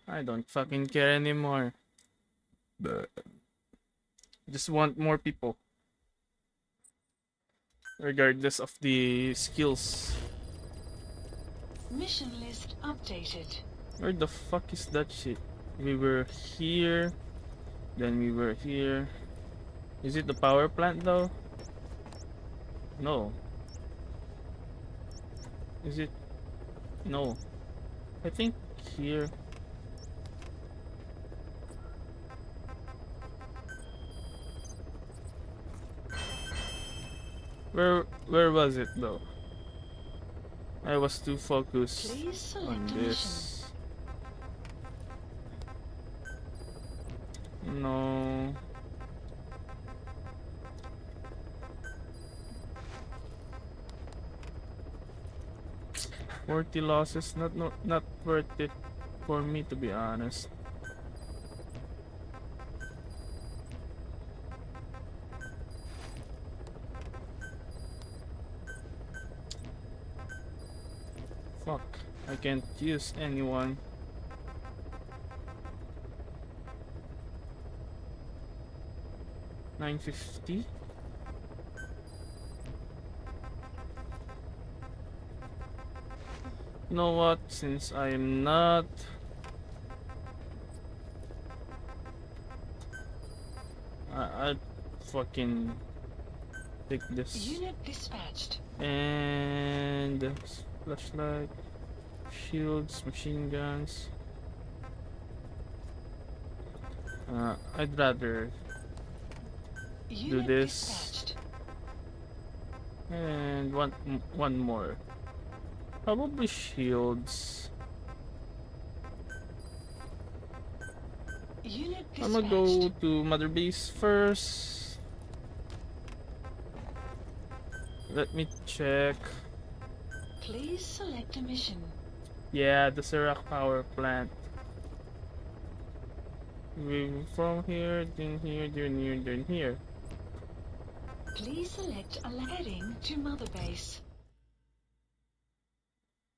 I don't fucking care anymore. Just want more people. Regardless of the skills. Mission list updated. Where the fuck is that shit? We were here. Then we were here. Is it the power plant though? No. Is it? No. I think here. Where was it though? I was too focused Please select on a mission. this. No. $40 losses, not worth it for me to be honest. Fuck, I can't use anyone. $950. You know what? Since I am not I fucking take this Unit dispatched. and flashlight, shields, machine guns. I'd rather Unit this. dispatched. And one more. Probably shields. Unit I'm dispatched. gonna go to Mother Base first. Let me check. Please select a mission. Yeah, the Serac power plant. We from here, then here, then here, then here. Please select a heading to Mother Base.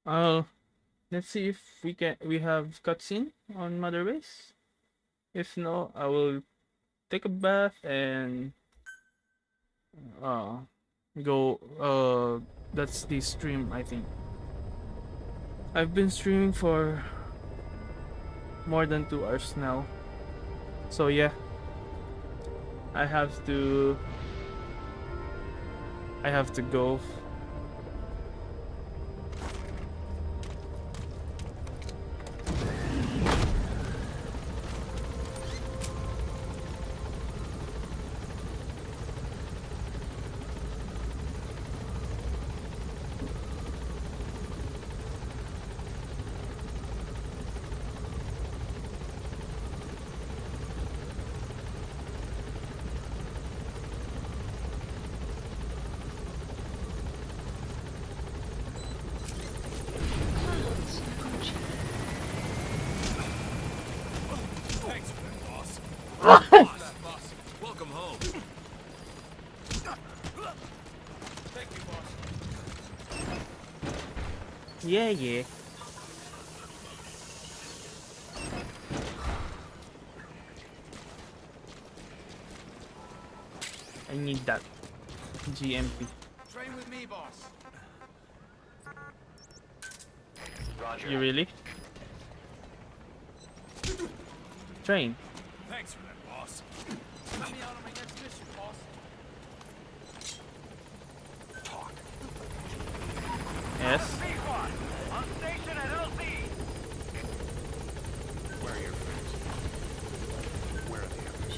Let's see if we have cutscene on Mother Base. If no, I will take a bath and uh go that's the stream, I think. I've been streaming for more than 2 hours now. So yeah, I have to go. Clouds approaching. Thanks for that, boss. Boss, welcome home. Thank you, boss. Yeah, yeah. I need that GMP. Train with me, boss. Roger. You really? Train. Thanks for that, boss. Let me out on my next mission, boss. Talk. Yes. On station at LZ. Where are your friends? Where are the others?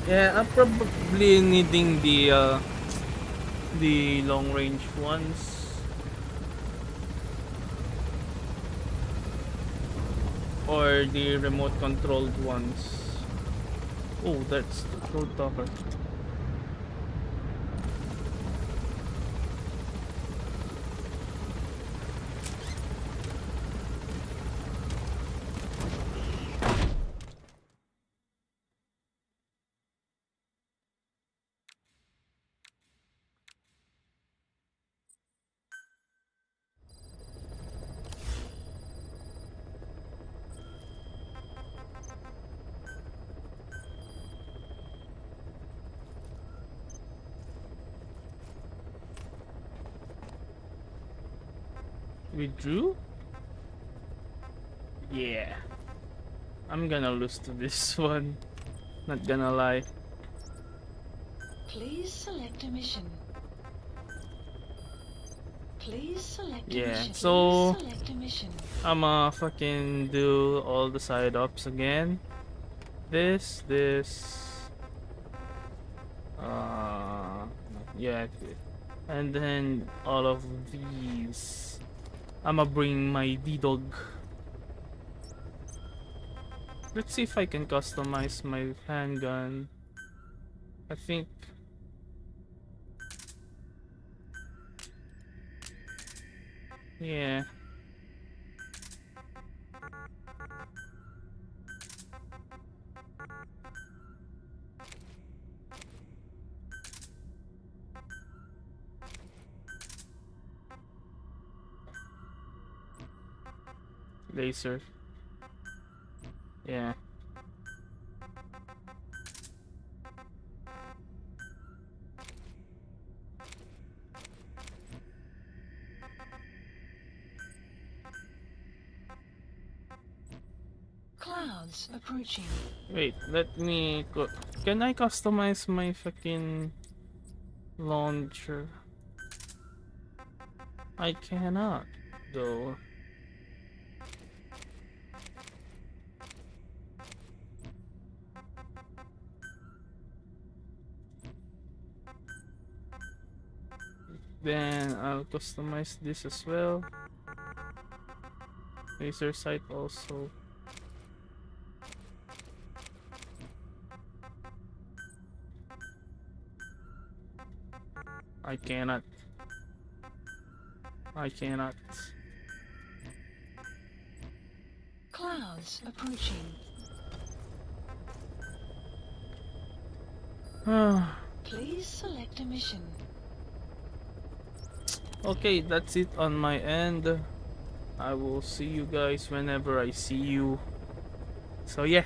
Yeah, I'm probably needing the long range ones. Or the remote controlled ones. Oh, that's the Code Talker. Withdrew? Yeah. I'm gonna lose to this one. Not gonna lie. Please select a mission. Please select a Yeah, mission. so- Please select a mission. I'ma fucking do all the side ups again. This. Yeah. And then all of these. I'ma bring my D-Dog. Let's see if I can customize my handgun. I think. Yeah. Laser. Yeah. Clouds approaching. Wait, let me go. Can I customize my fucking launcher? I cannot, though. Then I'll customize this as well. Laser sight also. I cannot. I cannot. Clouds approaching. Please select a mission. Okay, that's it on my end. I will see you guys whenever I see you. So yeah.